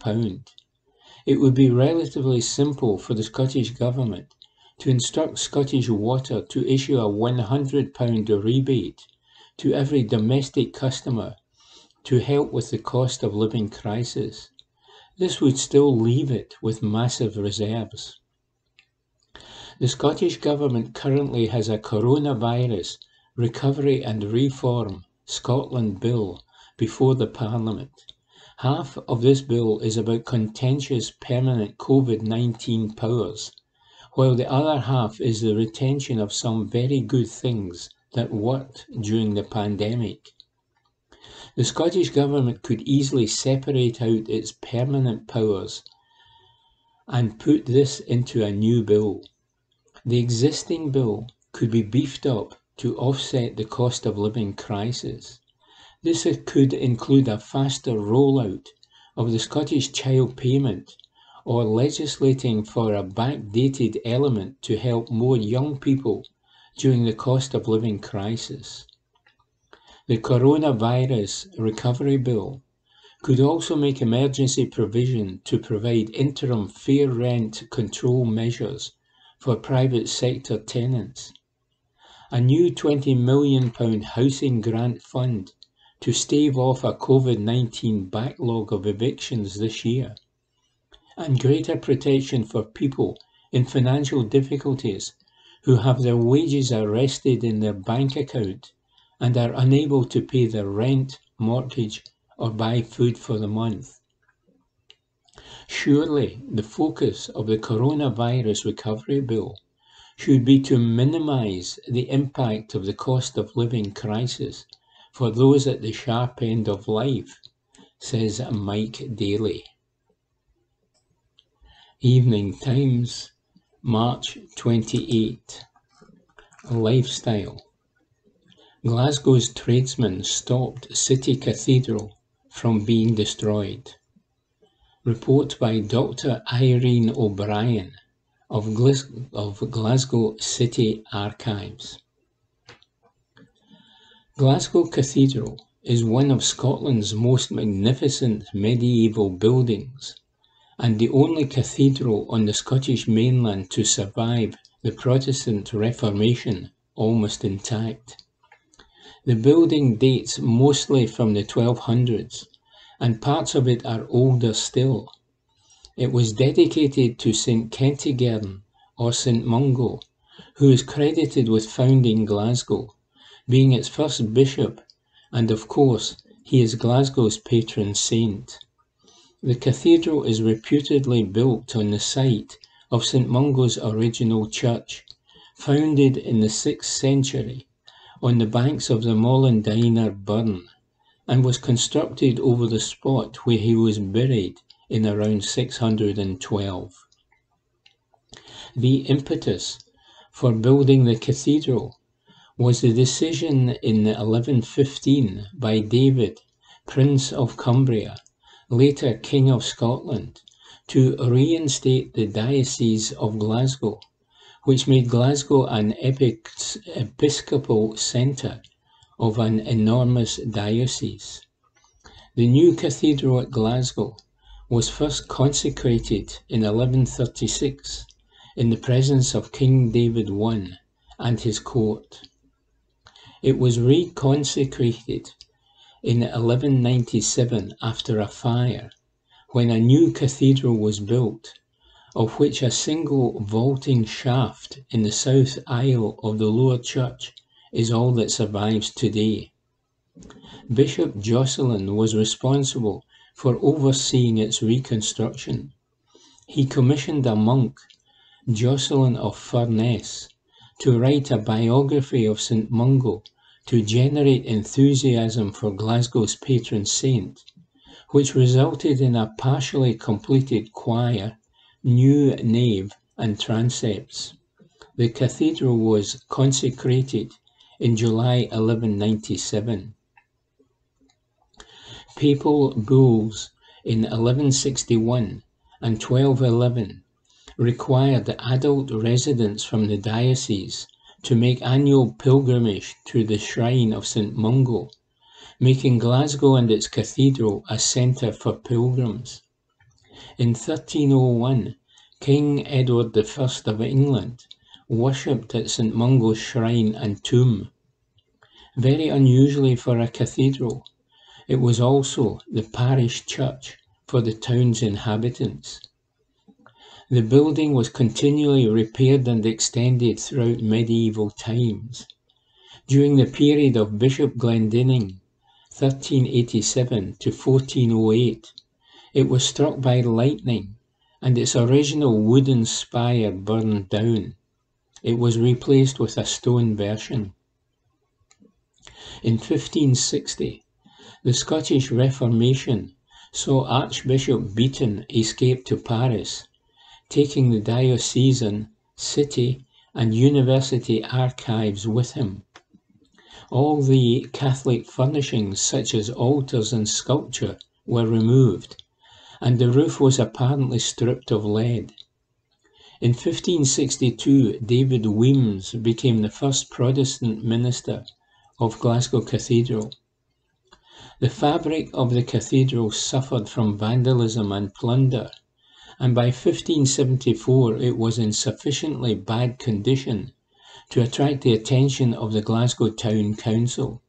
[SPEAKER 2] It would be relatively simple for the Scottish Government to instruct Scottish Water to issue a £100 rebate to every domestic customer to help with the cost of living crisis. This would still leave it with massive reserves. The Scottish Government currently has a coronavirus recovery and reform Scotland bill before the Parliament. Half of this bill is about contentious permanent COVID-19 powers, while the other half is the retention of some very good things that worked during the pandemic. The Scottish Government could easily separate out its permanent powers and put this into a new bill. The existing bill could be beefed up to offset the cost of living crisis. This could include a faster rollout of the Scottish Child Payment or legislating for a backdated element to help more young people during the cost of living crisis. The Coronavirus Recovery Bill could also make emergency provision to provide interim fair rent control measures for private sector tenants, a new £20 million housing grant fund to stave off a COVID-19 backlog of evictions this year, and greater protection for people in financial difficulties who have their wages arrested in their bank account and are unable to pay their rent, mortgage, or buy food for the month. Surely the focus of the Coronavirus Recovery Bill should be to minimise the impact of the cost of living crisis for those at the sharp end of life, says Mike Daly. Evening Times, March 28. Lifestyle. Glasgow's tradesmen stopped City Cathedral from being destroyed. Report by Dr. Irene O'Brien of Glasgow City Archives. Glasgow Cathedral is one of Scotland's most magnificent medieval buildings and the only cathedral on the Scottish mainland to survive the Protestant Reformation almost intact. The building dates mostly from the 1200s, and parts of it are older still. It was dedicated to St Kentigern or St Mungo, who is credited with founding Glasgow, being its first bishop, and of course he is Glasgow's patron saint. The cathedral is reputedly built on the site of St Mungo's original church, founded in the 6th century on the banks of the Mollendiner Burn, and was constructed over the spot where he was buried in around 612. The impetus for building the cathedral was the decision in 1115 by David, Prince of Cumbria, later King of Scotland, to reinstate the Diocese of Glasgow, which made Glasgow an episcopal centre of an enormous diocese. The new cathedral at Glasgow was first consecrated in 1136 in the presence of King David I and his court. It was reconsecrated in 1197 after a fire, when a new cathedral was built, of which a single vaulting shaft in the south aisle of the lower church is all that survives today. Bishop Jocelyn was responsible for overseeing its reconstruction. He commissioned a monk, Jocelyn of Furness, to write a biography of St Mungo to generate enthusiasm for Glasgow's patron saint, which resulted in a partially completed choir, new nave and transepts. The cathedral was consecrated in July 1197. Papal bulls in 1161 and 1211 required adult residents from the diocese to make annual pilgrimage to the shrine of St Mungo, making Glasgow and its cathedral a centre for pilgrims. In 1301, King Edward I of England worshipped at St Mungo's shrine and tomb. Very unusually for a cathedral, it was also the parish church for the town's inhabitants. The building was continually repaired and extended throughout medieval times. During the period of Bishop Glendinning, 1387 to 1408, it was struck by lightning and its original wooden spire burned down. It was replaced with a stone version. In 1560, the Scottish Reformation saw Archbishop Beaton escape to Paris, taking the diocesan, city and university archives with him. All the Catholic furnishings such as altars and sculpture were removed, and the roof was apparently stripped of lead. In 1562, David Weems became the first Protestant minister of Glasgow Cathedral. The fabric of the cathedral suffered from vandalism and plunder, and by 1574 it was in sufficiently bad condition to attract the attention of the Glasgow Town Council.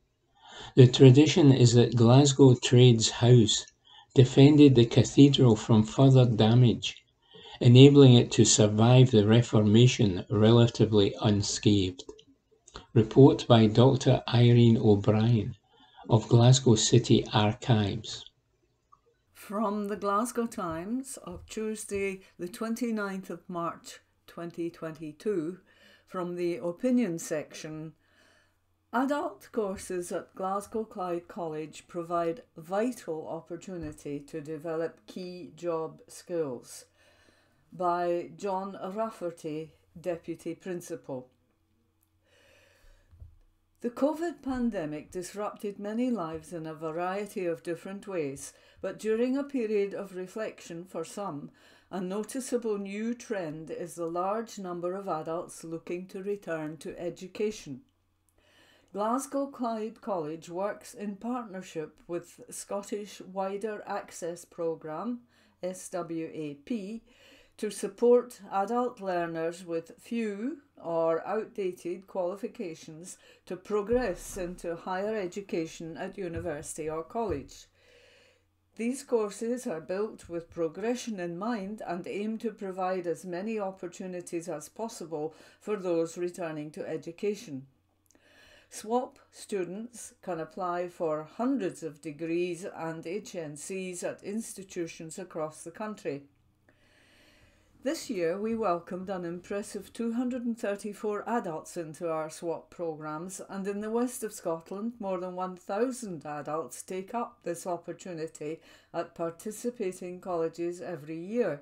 [SPEAKER 2] The tradition is that Glasgow Trades House defended the cathedral from further damage, enabling it to survive the Reformation relatively unscathed. Report by Dr. Irene O'Brien of Glasgow City Archives.
[SPEAKER 6] From the Glasgow Times of Tuesday the 29th of March 2022, from the opinion section, adult courses at Glasgow Clyde College provide vital opportunity to develop key job skills, by John Rafferty, Deputy Principal. The COVID pandemic disrupted many lives in a variety of different ways, but during a period of reflection for some, a noticeable new trend is the large number of adults looking to return to education. Glasgow Clyde College works in partnership with Scottish Wider Access Programme, SWAP, to support adult learners with few or outdated qualifications to progress into higher education at university or college. These courses are built with progression in mind and aim to provide as many opportunities as possible for those returning to education. SWAP students can apply for hundreds of degrees and HNCs at institutions across the country. This year we welcomed an impressive 234 adults into our SWAP programmes, and in the west of Scotland more than 1,000 adults take up this opportunity at participating colleges every year.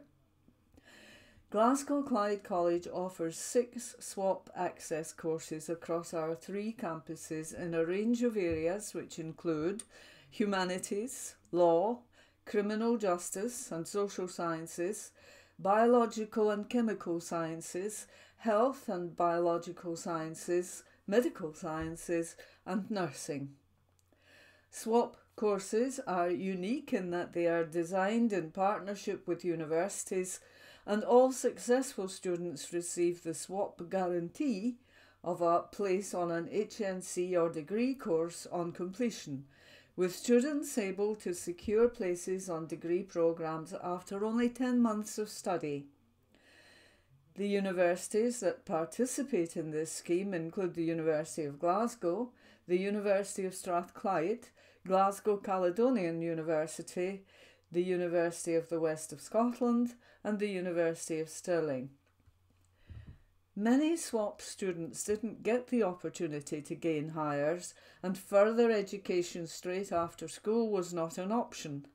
[SPEAKER 6] Glasgow Clyde College offers 6 SWAP access courses across our 3 campuses in a range of areas which include humanities, law, criminal justice and social sciences, biological and chemical sciences, health and biological sciences, medical sciences and nursing. SWAP courses are unique in that they are designed in partnership with universities, and all successful students receive the SWAP guarantee of a place on an HNC or degree course on completion, with students able to secure places on degree programmes after only 10 months of study. The universities that participate in this scheme include the University of Glasgow, the University of Strathclyde, Glasgow Caledonian University, the University of the West of Scotland, and the University of Stirling. Many SWAP students didn't get the opportunity to gain hires, and further education straight after school was not an option.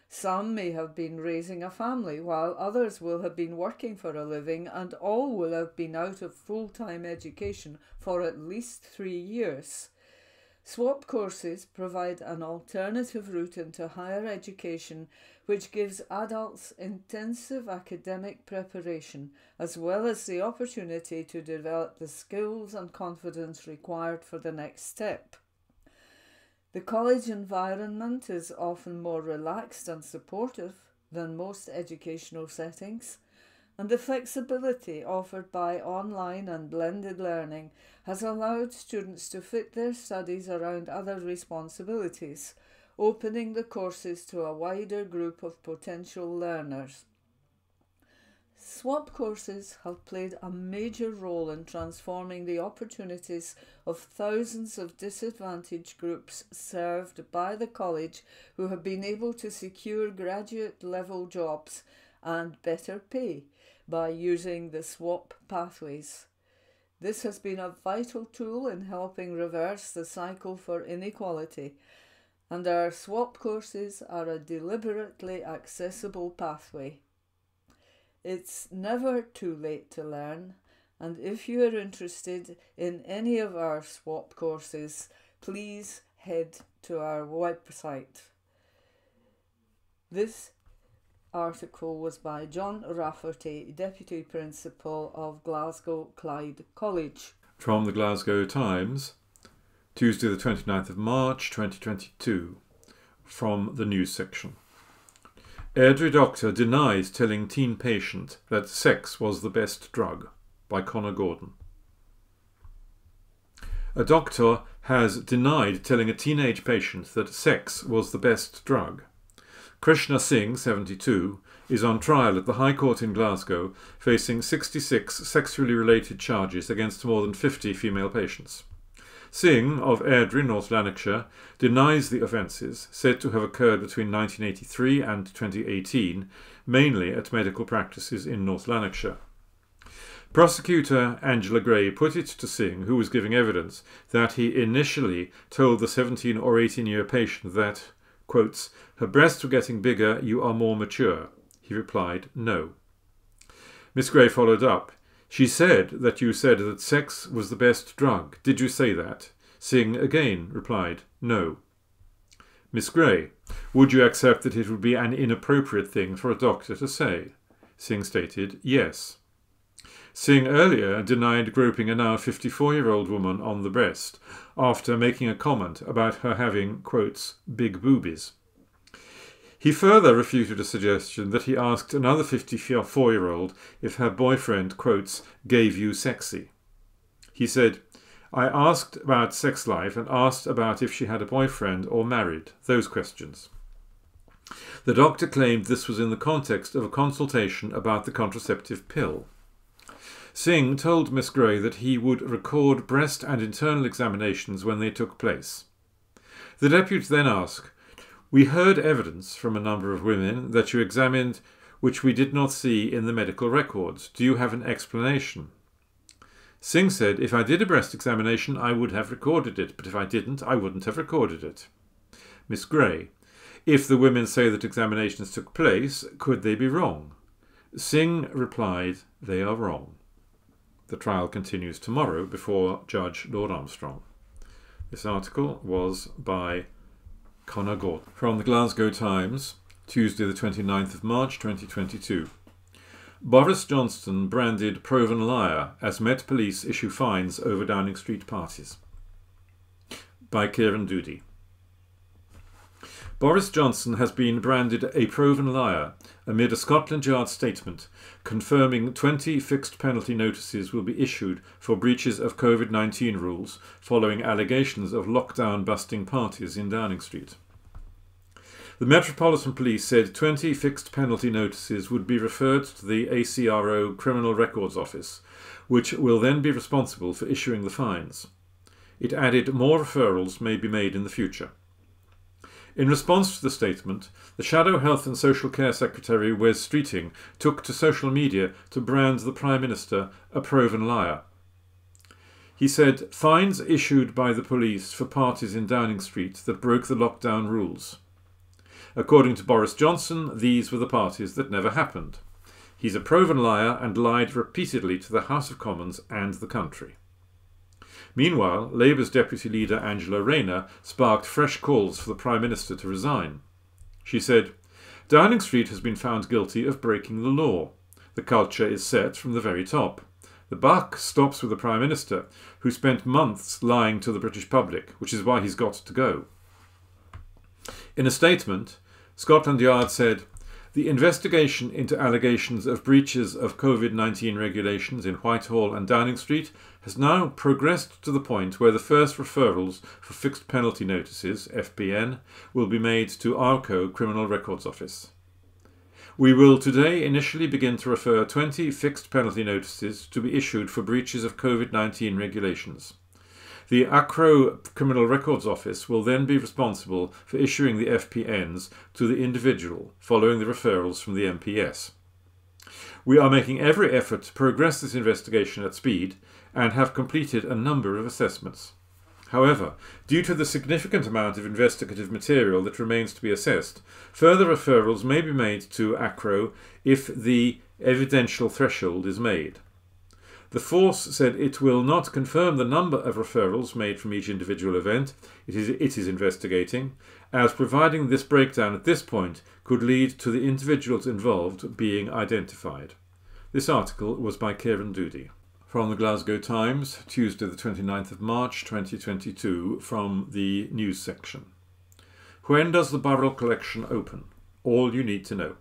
[SPEAKER 6] Some may have been raising a family, while others will have been working for a living, and all will have been out of full-time education for at least 3 years. SWAP courses provide an alternative route into higher education which gives adults intensive academic preparation as well as the opportunity to develop the skills and confidence required for the next step. The college environment is often more relaxed and supportive than most educational settings, and the flexibility offered by online and blended learning has allowed students to fit their studies around other responsibilities, opening the courses to a wider group of potential learners. SWAP courses have played a major role in transforming the opportunities of thousands of disadvantaged groups served by the college who have been able to secure graduate-level jobs and better pay by using the SWAP pathways. This has been a vital tool in helping reverse the cycle for inequality, and our SWAP courses are a deliberately accessible pathway. It's never too late to learn, and if you are interested in any of our SWAP courses, please head to our website. This article was by John Rafferty, Deputy Principal of Glasgow Clyde College.
[SPEAKER 7] From the Glasgow Times, Tuesday the 29th of March 2022, from the news section. Airdrie doctor denies telling teen patient that sex was the best drug, by Conor Gordon. A doctor has denied telling a teenage patient that sex was the best drug. Krishna Singh, 72, is on trial at the High Court in Glasgow, facing 66 sexually related charges against more than 50 female patients. Singh, of Airdrie, North Lanarkshire, denies the offences, said to have occurred between 1983 and 2018, mainly at medical practices in North Lanarkshire. Prosecutor Angela Gray put it to Singh, who was giving evidence, that he initially told the 17 or 18-year patient that, quotes, "Her breasts were getting bigger, you are more mature." He replied, "No." Miss Gray followed up, "She said that you said that sex was the best drug. Did you say that?" Singh again replied, "No." Miss Gray, "Would you accept that it would be an inappropriate thing for a doctor to say?" Singh stated, "Yes." Singh earlier denied groping a now 54-year-old woman on the breast after making a comment about her having, quotes, "big boobies." He further refuted a suggestion that he asked another 54-year-old if her boyfriend, quotes, "gave you sexy." He said, "I asked about sex life and asked about if she had a boyfriend or married, those questions." The doctor claimed this was in the context of a consultation about the contraceptive pill. Singh told Miss Gray that he would record breast and internal examinations when they took place. The deputy then asked, "We heard evidence from a number of women that you examined which we did not see in the medical records. Do you have an explanation?" Singh said, "If I did a breast examination, I would have recorded it, but if I didn't, I wouldn't have recorded it." Miss Gray, "If the women say that examinations took place, could they be wrong?" Singh replied, "They are wrong." The trial continues tomorrow before Judge Lord Armstrong. This article was by Conor Gordon. From the Glasgow Times, Tuesday the 29th of March 2022. Boris Johnson branded proven liar as Met Police issue fines over Downing Street parties. By Kieran Doody. Boris Johnson has been branded a proven liar amid a Scotland Yard statement confirming 20 fixed penalty notices will be issued for breaches of COVID-19 rules following allegations of lockdown-busting parties in Downing Street. The Metropolitan Police said 20 fixed penalty notices would be referred to the ACRO Criminal Records Office, which will then be responsible for issuing the fines. It added more referrals may be made in the future. In response to the statement, the Shadow Health and Social Care Secretary Wes Streeting took to social media to brand the Prime Minister a proven liar. He said, "Fines issued by the police for parties in Downing Street that broke the lockdown rules. According to Boris Johnson, these were the parties that never happened. He's a proven liar and lied repeatedly to the House of Commons and the country." Meanwhile, Labour's deputy leader Angela Rayner sparked fresh calls for the Prime Minister to resign. She said, "Downing Street has been found guilty of breaking the law. The culture is set from the very top. The buck stops with the Prime Minister, who spent months lying to the British public, which is why he's got to go." In a statement, Scotland Yard said, "The investigation into allegations of breaches of COVID-19 regulations in Whitehall and Downing Street has now progressed to the point where the first referrals for fixed penalty notices, FPN, will be made to ARCO Criminal Records Office. We will today initially begin to refer 20 fixed penalty notices to be issued for breaches of COVID-19 regulations. The ACRO Criminal Records Office will then be responsible for issuing the FPNs to the individual following the referrals from the MPS. We are making every effort to progress this investigation at speed and have completed a number of assessments. However, due to the significant amount of investigative material that remains to be assessed, further referrals may be made to ACRO if the evidential threshold is made. The force said it will not confirm the number of referrals made from each individual event it is investigating, as providing this breakdown at this point could lead to the individuals involved being identified. This article was by Kieran Doody. From the Glasgow Times, Tuesday the 29th of March 2022, from the news section. When does the barrel collection open? All you need to know.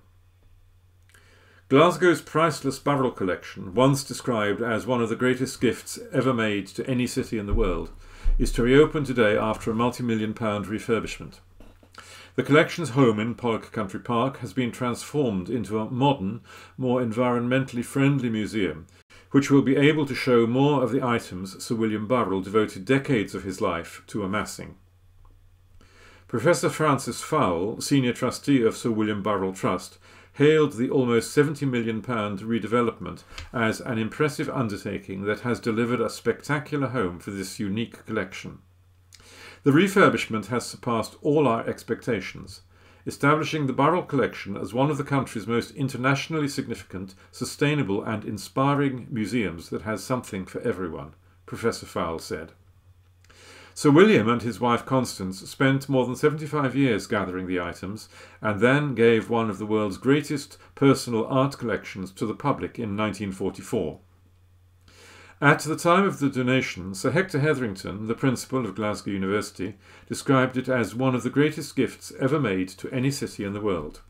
[SPEAKER 7] Glasgow's priceless barrel collection, once described as one of the greatest gifts ever made to any city in the world, is to reopen today after a multi-million-pound refurbishment. The collection's home in Pollock Country Park has been transformed into a modern, more environmentally friendly museum, which will be able to show more of the items Sir William Burrell devoted decades of his life to amassing. Professor Francis Fowle, Senior Trustee of Sir William Burrell Trust, hailed the almost £70 million redevelopment as an impressive undertaking that has delivered a spectacular home for this unique collection. The refurbishment has surpassed all our expectations, establishing the Burrell collection as one of the country's most internationally significant, sustainable and inspiring museums that has something for everyone, Professor Fowle said. Sir William and his wife Constance spent more than 75 years gathering the items and then gave one of the world's greatest personal art collections to the public in 1944. At the time of the donation, Sir Hector Hetherington, the principal of Glasgow University, described it as one of the greatest gifts ever made to any city in the world.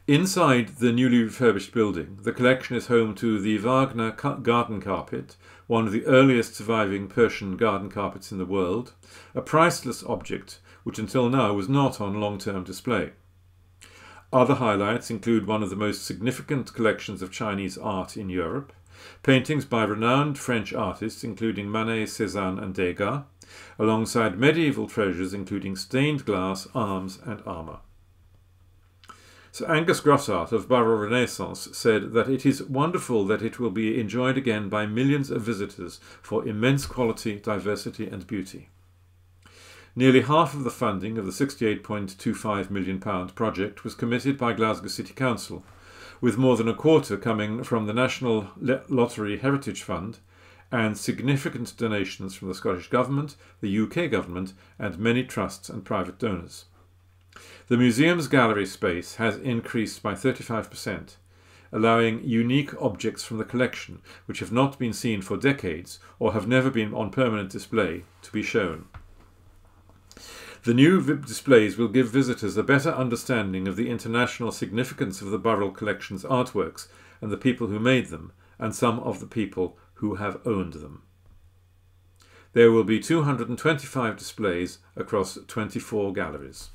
[SPEAKER 7] Inside the newly refurbished building, the collection is home to the Wagner garden carpet, one of the earliest surviving Persian garden carpets in the world, a priceless object which until now was not on long-term display. Other highlights include one of the most significant collections of Chinese art in Europe, paintings by renowned French artists including Manet, Cézanne and Degas, alongside medieval treasures including stained glass, arms and armour. Sir Angus Grossart of Burrell Renaissance said that it is wonderful that it will be enjoyed again by millions of visitors for immense quality, diversity and beauty. Nearly half of the funding of the £68.25 million project was committed by Glasgow City Council, with more than a quarter coming from the National Lottery Heritage Fund and significant donations from the Scottish Government, the UK Government and many trusts and private donors. The museum's gallery space has increased by 35%, allowing unique objects from the collection, which have not been seen for decades or have never been on permanent display, to be shown. The new displays will give visitors a better understanding of the international significance of the Burrell collection's artworks and the people who made them, and some of the people who have owned them. There will be 225 displays across 24 galleries.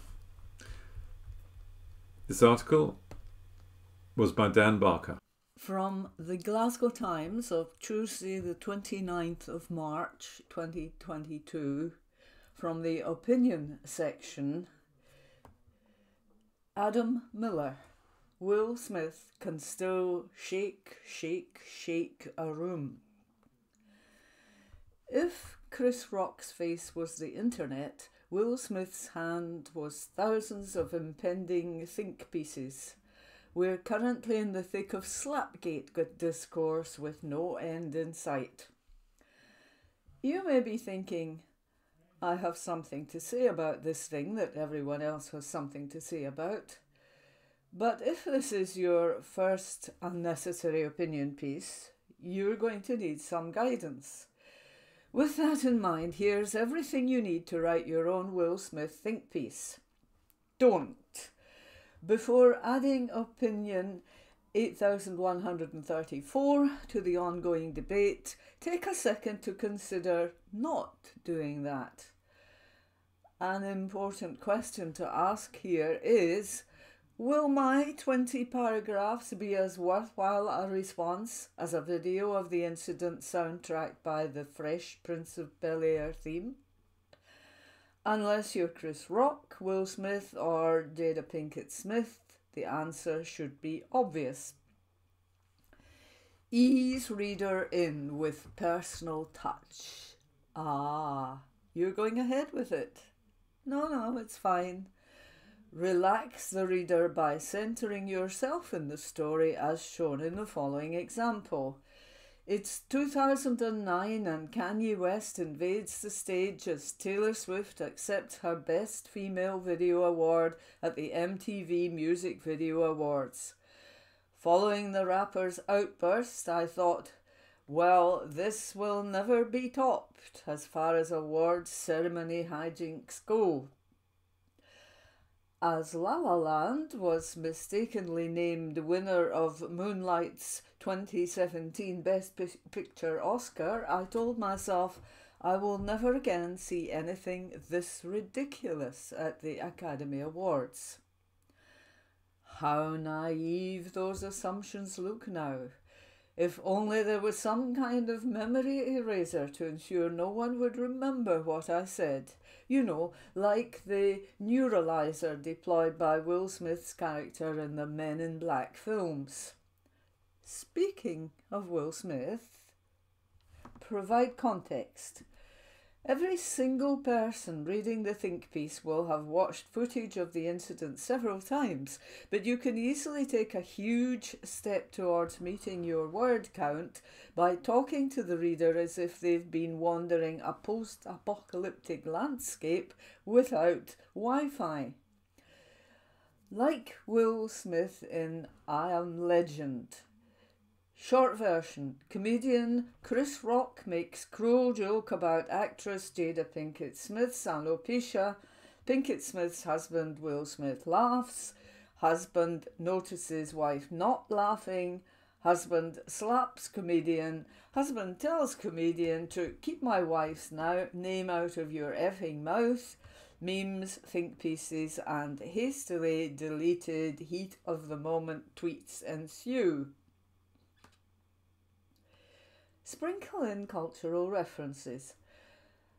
[SPEAKER 7] This article was by Dan Barker.
[SPEAKER 6] From the Glasgow Times of Tuesday the 29th of March 2022, from the opinion section, Adam Miller. Will Smith can still shake a room. If Chris Rock's face was the internet, Will Smith's hand was thousands of impending think pieces. We're currently in the thick of Slapgate discourse with no end in sight. You may be thinking, I have something to say about this thing that everyone else has something to say about. But if this is your first unnecessary opinion piece, you're going to need some guidance. With that in mind, here's everything you need to write your own Will Smith think piece. Don't. Before adding opinion 8134 to the ongoing debate, take a second to consider not doing that. An important question to ask here is, will my 20 paragraphs be as worthwhile a response as a video of the incident soundtracked by the Fresh Prince of Bel-Air theme? Unless you're Chris Rock, Will Smith or Jada Pinkett Smith, the answer should be obvious. Ease reader in with personal touch. Ah, you're going ahead with it. No, it's fine. Relax the reader by centering yourself in the story as shown in the following example. It's 2009 and Kanye West invades the stage as Taylor Swift accepts her Best Female Video Award at the MTV Music Video Awards. Following the rapper's outburst, I thought, well, this will never be topped as far as awards ceremony hijinks go. As La La Land was mistakenly named winner of Moonlight's 2017 Best Picture Oscar, I told myself I will never again see anything this ridiculous at the Academy Awards. How naive those assumptions look now. If only there was some kind of memory eraser to ensure no one would remember what I said. You know, like the neuralizer deployed by Will Smith's character in the Men in Black films. Speaking of Will Smith, provide context. Every single person reading the think piece will have watched footage of the incident several times, but you can easily take a huge step towards meeting your word count by talking to the reader as if they've been wandering a post-apocalyptic landscape without Wi-Fi. Like Will Smith in I Am Legend. Short version. Comedian Chris Rock makes cruel joke about actress Jada Pinkett Smith's alopecia. Pinkett Smith's husband Will Smith laughs. Husband notices wife not laughing. Husband slaps comedian. Husband tells comedian to keep my wife's name out of your effing mouth. Memes, think pieces and hastily deleted heat of the moment tweets ensue. Sprinkle in cultural references.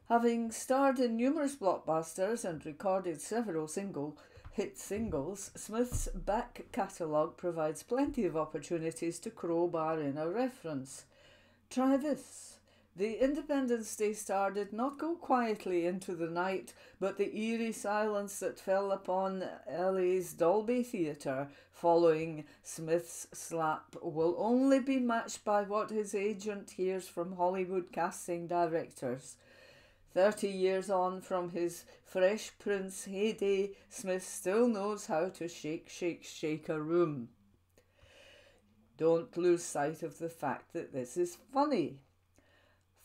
[SPEAKER 6] Having starred in numerous blockbusters and recorded several hit singles, Smith's back catalogue provides plenty of opportunities to crowbar in a reference. Try this. The Independence Day star did not go quietly into the night, but the eerie silence that fell upon LA's Dolby Theatre following Smith's slap will only be matched by what his agent hears from Hollywood casting directors. 30 years on from his Fresh Prince heyday, Smith still knows how to shake a room. Don't lose sight of the fact that this is funny.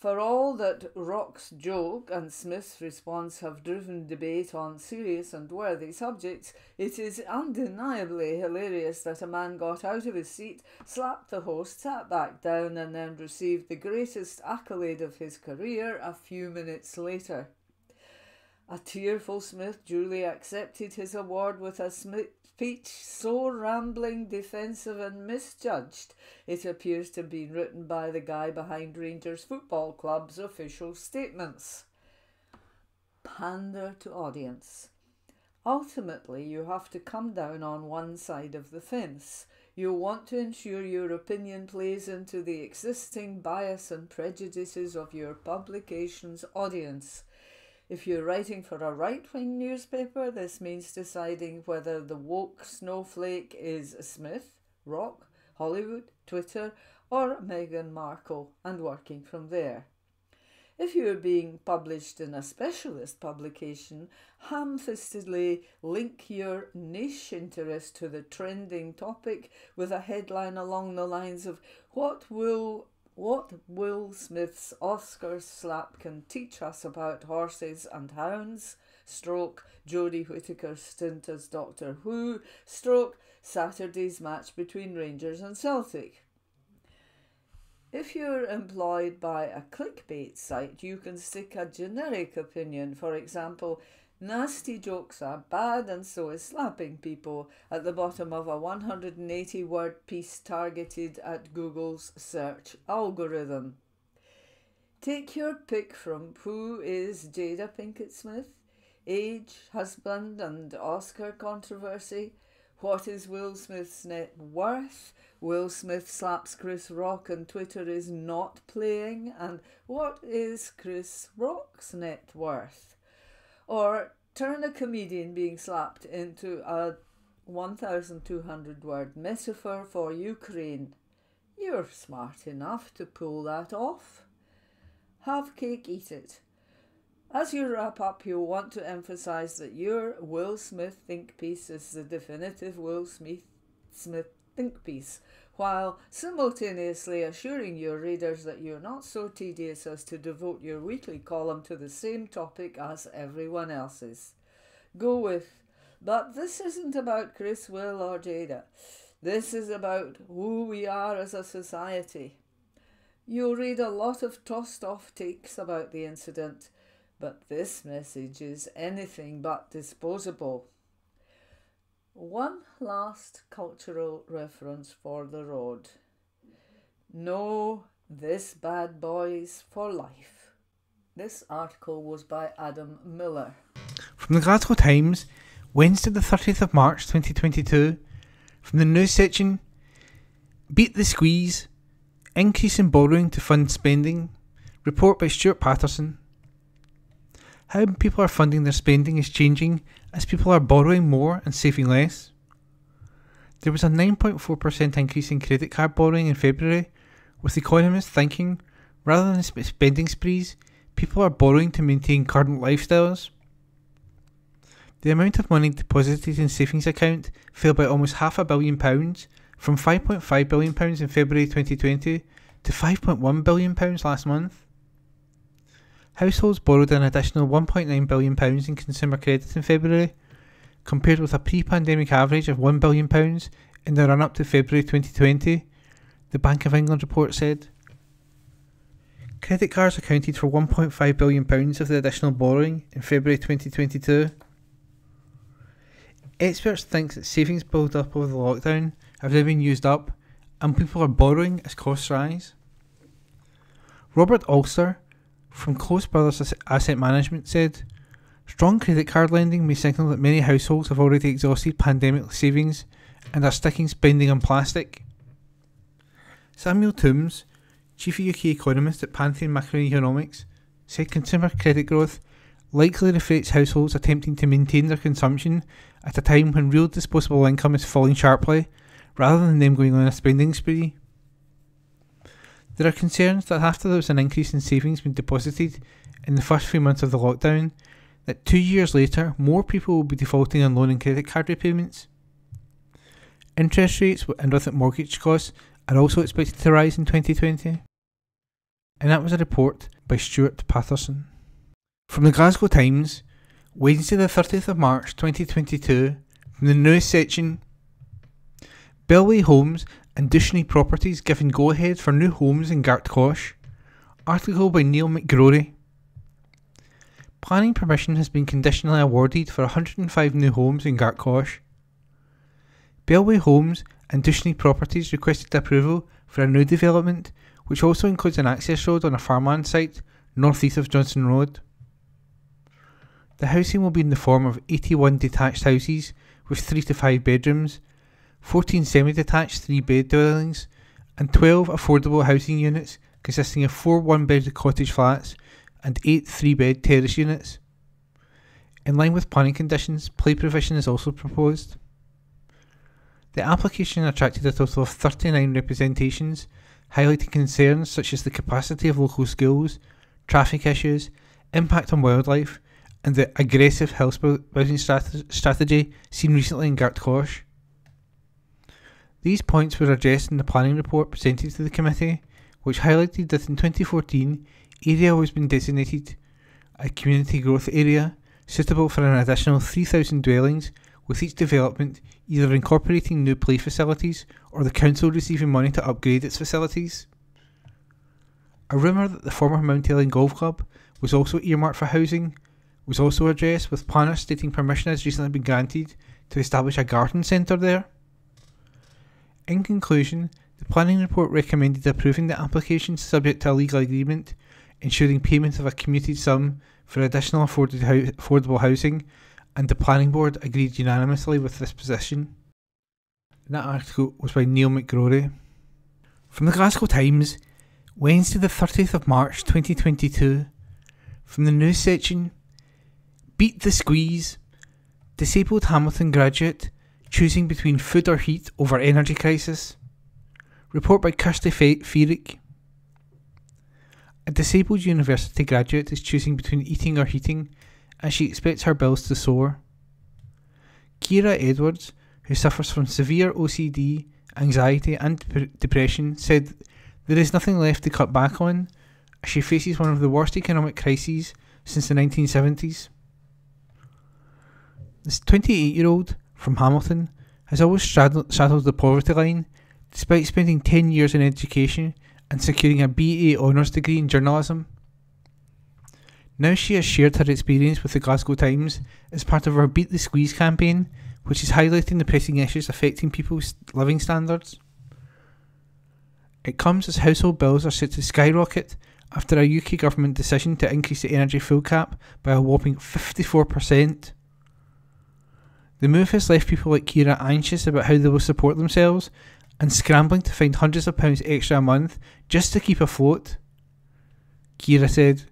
[SPEAKER 6] For all that Rock's joke and Smith's response have driven debate on serious and worthy subjects, it is undeniably hilarious that a man got out of his seat, slapped the host, sat back down, and then received the greatest accolade of his career a few minutes later. A tearful Smith duly accepted his award with a speech so rambling, defensive and misjudged it appears to have been written by the guy behind Rangers Football Club's official statements. Pander to audience. Ultimately, you have to come down on one side of the fence. You want to ensure your opinion plays into the existing bias and prejudices of your publication's audience. If you're writing for a right-wing newspaper, this means deciding whether the woke snowflake is Smith, Rock, Hollywood, Twitter, or Meghan Markle, and working from there. If you're being published in a specialist publication, ham-fistedly link your niche interest to the trending topic with a headline along the lines of What Will Smith's Oscar slap can teach us about horses and hounds, stroke Jodie Whittaker's stint as Doctor Who, stroke Saturday's match between Rangers and Celtic. If you're employed by a clickbait site, you can stick a generic opinion, for example, nasty jokes are bad and so is slapping people, at the bottom of a 180-word piece targeted at Google's search algorithm. Take your pick from Who is Jada Pinkett Smith, age, husband and Oscar controversy, what is Will Smith's net worth, Will Smith slaps Chris Rock and Twitter is not playing, and what is Chris Rock's net worth? Or turn a comedian being slapped into a 1,200-word metaphor for Ukraine. You're smart enough to pull that off. Have cake, eat it. As you wrap up, you'll want to emphasise that your Will Smith think piece is the definitive Will Smith think piece, while simultaneously assuring your readers that you're not so tedious as to devote your weekly column to the same topic as everyone else's. Go with, but this isn't about Chris, Will or Jada. This is about who we are as a society. You'll read a lot of tossed off takes about the incident, but this message is anything but disposable. One last cultural reference for the road. Know this bad boy's for life. This article was by Adam Miller.
[SPEAKER 8] From the Glasgow Times, Wednesday the 30th of March 2022. From the news section, Beat the Squeeze, Increase in borrowing to fund spending, report by Stuart Patterson. How people are funding their spending is changing as people are borrowing more and saving less. There was a 9.4% increase in credit card borrowing in February, with economists thinking, rather than spending sprees, people are borrowing to maintain current lifestyles. The amount of money deposited in savings account fell by almost £500 million, from £5.5 billion in February 2020 to £5.1 billion last month. Households borrowed an additional £1.9 billion in consumer credit in February, compared with a pre-pandemic average of £1 billion in the run-up to February 2020, the Bank of England report said. Credit cards accounted for £1.5 billion of the additional borrowing in February 2022. Experts think that savings built up over the lockdown have now been used up, and people are borrowing as costs rise. Robert Ulster from Close Brothers Asset Management said, strong credit card lending may signal that many households have already exhausted pandemic savings and are sticking spending on plastic. Samuel Toombs, chief UK economist at Pantheon Macroeconomics, said consumer credit growth likely reflects households attempting to maintain their consumption at a time when real disposable income is falling sharply, rather than them going on a spending spree. There are concerns that after there was an increase in savings being deposited in the first few months of the lockdown, that 2 years later more people will be defaulting on loan and credit card repayments. Interest rates and with it mortgage costs are also expected to rise in 2020. And that was a report by Stuart Patterson. From the Glasgow Times, Wednesday the 30th of March 2022, from the news section, Bellway Homes and Dushney Properties giving go-ahead for new homes in Gartcosh. Article by Neil McGrory. Planning permission has been conditionally awarded for 105 new homes in Gartcosh. Bellway Homes and Dushney Properties requested approval for a new development, which also includes an access road on a farmland site northeast of Johnson Road. The housing will be in the form of 81 detached houses with 3 to 5 bedrooms, 14 semi-detached 3-bed dwellings, and 12 affordable housing units consisting of 4 one-bed cottage flats and 8 3-bed terrace units. In line with planning conditions, play provision is also proposed. The application attracted a total of 39 representations, highlighting concerns such as the capacity of local schools, traffic issues, impact on wildlife, and the aggressive house building strategy seen recently in Gartcosh. These points were addressed in the planning report presented to the committee, which highlighted that in 2014, area was been designated a community growth area suitable for an additional 3,000 dwellings, with each development either incorporating new play facilities or the council receiving money to upgrade its facilities. A rumour that the former Mount Ellen Golf Club was also earmarked for housing was also addressed, with planners stating permission has recently been granted to establish a garden centre there. In conclusion, the planning report recommended approving the application subject to a legal agreement, ensuring payment of a commuted sum for additional affordable housing, and the planning board agreed unanimously with this position. And that article was by Neil McGrory. From the Glasgow Times, Wednesday the 30th of March 2022, from the news section, Beat the Squeeze, disabled Hamilton graduate choosing between food or heat over energy crisis. Report by Kirsty Feerick. A disabled university graduate is choosing between eating or heating as she expects her bills to soar. Kira Edwards, who suffers from severe OCD, anxiety and depression, said there is nothing left to cut back on as she faces one of the worst economic crises since the 1970s. This 28-year-old from Hamilton has always straddled the poverty line, despite spending 10 years in education and securing a BA Honours degree in journalism. Now she has shared her experience with the Glasgow Times as part of her Beat the Squeeze campaign, which is highlighting the pressing issues affecting people's living standards. It comes as household bills are set to skyrocket after a UK government decision to increase the energy fuel cap by a whopping 54%. The move has left people like Kira anxious about how they will support themselves and scrambling to find hundreds of pounds extra a month just to keep afloat. Kira said,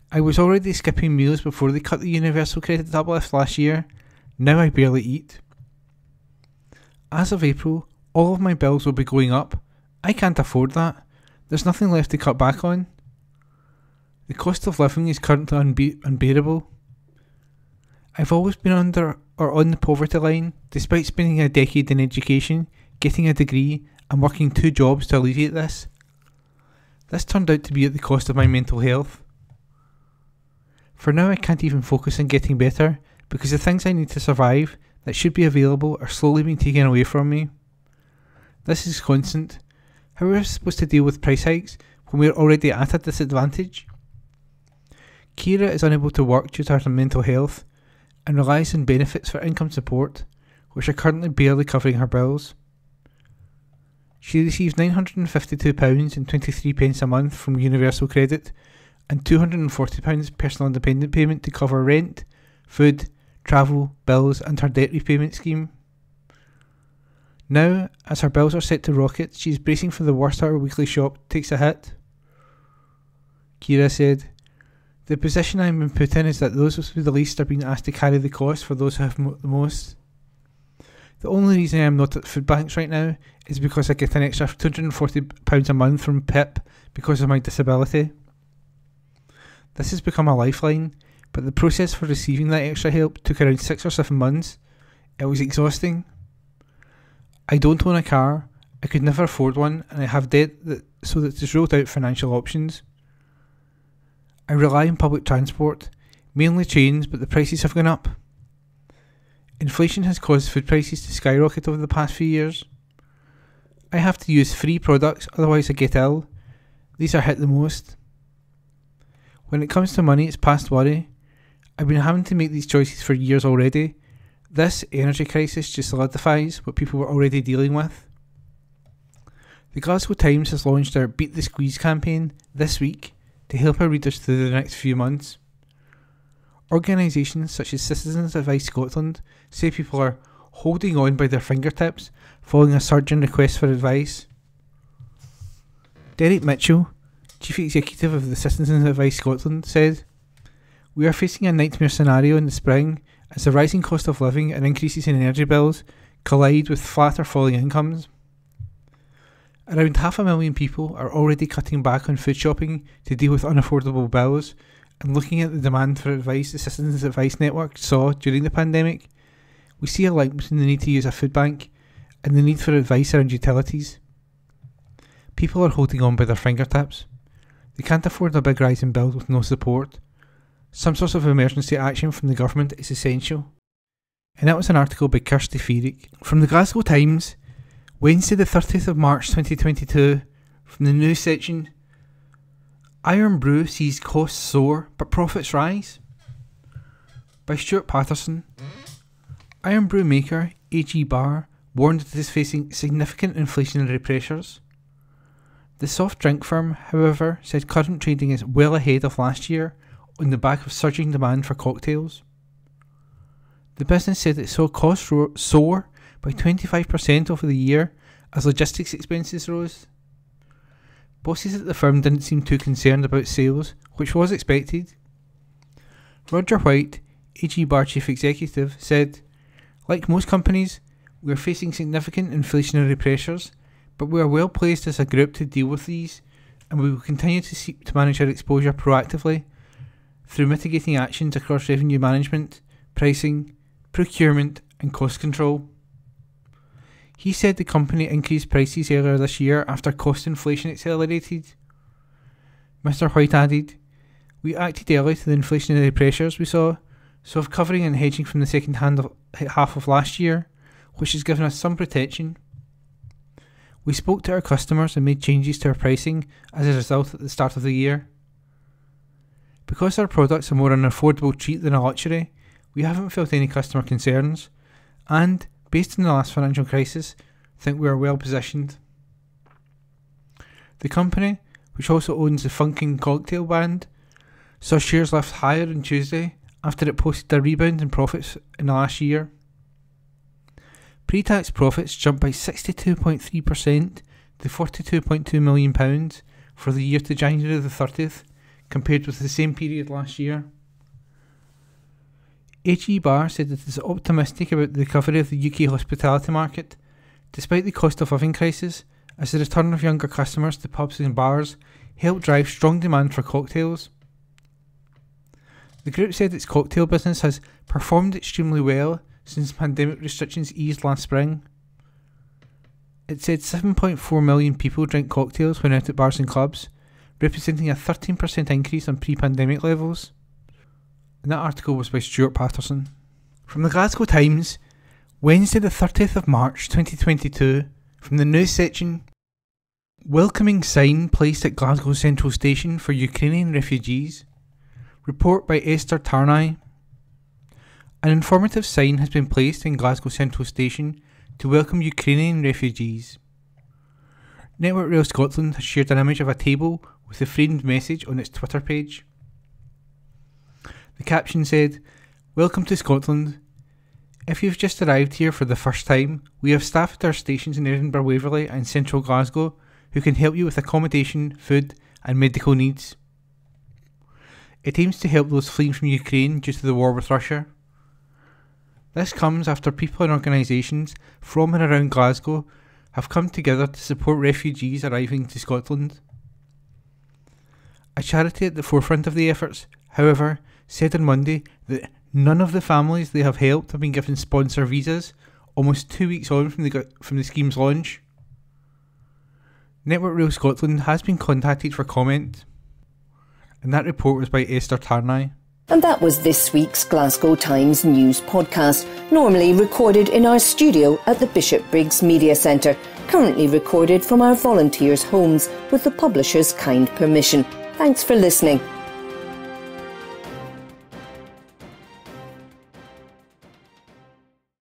[SPEAKER 8] I was already skipping meals before they cut the universal credit uplift last year. Now I barely eat. As of April, all of my bills will be going up. I can't afford that. There's nothing left to cut back on. The cost of living is currently unbearable. I've always been under or on the poverty line, despite spending a decade in education, getting a degree and working 2 jobs to alleviate this. This turned out to be at the cost of my mental health. For now I can't even focus on getting better because the things I need to survive that should be available are slowly being taken away from me. This is constant. How are we supposed to deal with price hikes when we are already at a disadvantage? Kira is unable to work due to her mental health and relies on benefits for income support, which are currently barely covering her bills. She receives £952.23 a month from Universal Credit and £240 personal independent payment to cover rent, food, travel, bills and her debt repayment scheme. Now, as her bills are set to rocket, she is bracing for the worst her weekly shop takes a hit. Kira said, the position I am put in is that those with the least are being asked to carry the cost for those who have the most. The only reason I am not at food banks right now is because I get an extra £240 a month from PIP because of my disability. This has become a lifeline, but the process for receiving that extra help took around 6 or 7 months. It was exhausting. I don't own a car, I could never afford one, and I have debt so that just ruled out financial options. I rely on public transport, mainly trains, but the prices have gone up. Inflation has caused food prices to skyrocket over the past few years. I have to use free products, otherwise I get ill. These are hit the most. When it comes to money, it's past worry. I've been having to make these choices for years already. This energy crisis just solidifies what people were already dealing with. The Glasgow Times has launched our Beat the Squeeze campaign this week to help our readers through the next few months. Organisations such as Citizens Advice Scotland say people are holding on by their fingertips following a surge in requests for advice. Derek Mitchell, Chief Executive of the Citizens Advice Scotland, said, "We are facing a nightmare scenario in the spring as the rising cost of living and increases in energy bills collide with flat or falling incomes. Around 500,000 people are already cutting back on food shopping to deal with unaffordable bills, and looking at the demand for advice the Citizens Advice Network saw during the pandemic, we see a link between the need to use a food bank and the need for advice around utilities. People are holding on by their fingertips. They can't afford a big rise in bills with no support. Some sort of emergency action from the government is essential." And that was an article by Kirsty Feerick from the Glasgow Times, Wednesday the 30th of March 2022, from the news section. Iron Brew sees costs soar but profits rise, by Stuart Patterson. Iron Brew maker AG Bar warned it is facing significant inflationary pressures. The soft drink firm, however, said current trading is well ahead of last year on the back of surging demand for cocktails. The business said it saw costs soar by 25% over the year as logistics expenses rose. Bosses at the firm didn't seem too concerned about sales, which was expected. Roger White, AG Bar Chief Executive, said, "Like most companies, we are facing significant inflationary pressures, but we are well placed as a group to deal with these, and we will continue to seek to manage our exposure proactively through mitigating actions across revenue management, pricing, procurement and cost control." He said the company increased prices earlier this year after cost inflation accelerated. Mr. White added, "We acted early to the inflationary pressures we saw, so of covering and hedging from the second half of last year, which has given us some protection. We spoke to our customers and made changes to our pricing as a result at the start of the year. Because our products are more an affordable treat than a luxury, we haven't felt any customer concerns, and, based on the last financial crisis, think we are well positioned." The company, which also owns the Funkin' Cocktail brand, saw shares lift higher on Tuesday after it posted a rebound in profits in the last year. Pre-tax profits jumped by 62.3% to £42.2 million for the year to January the 30th, compared with the same period last year. AG Bar said it is optimistic about the recovery of the UK hospitality market, despite the cost of living crisis, as the return of younger customers to pubs and bars helped drive strong demand for cocktails. The group said its cocktail business has performed extremely well since pandemic restrictions eased last spring. It said 7.4 million people drink cocktails when out at bars and clubs, representing a 13% increase on pre-pandemic levels. And that article was by Stuart Patterson. From the Glasgow Times, Wednesday the 30th of March 2022, from the news section. Welcoming sign placed at Glasgow Central Station for Ukrainian refugees. Report by Esther Tarnay. An informative sign has been placed in Glasgow Central Station to welcome Ukrainian refugees. Network Rail Scotland has shared an image of a table with a framed message on its Twitter page. The caption said, "Welcome to Scotland. If you've just arrived here for the first time, we have staff at our stations in Edinburgh, Waverley and Central Glasgow who can help you with accommodation, food and medical needs. It aims to help those fleeing from Ukraine due to the war with Russia. This comes after people and organisations from and around Glasgow have come together to support refugees arriving to Scotland. A charity at the forefront of the efforts, however, said on Monday that none of the families they have helped have been given sponsor visas almost 2 weeks on from the scheme's launch. Network Rail Scotland has been contacted for comment, And that report was by Esther Tarnay.
[SPEAKER 1] And that was this week's Glasgow Times News podcast, normally recorded in our studio at the Bishopbriggs Media Centre, currently recorded from our volunteers' homes with the publisher's kind permission. Thanks for listening.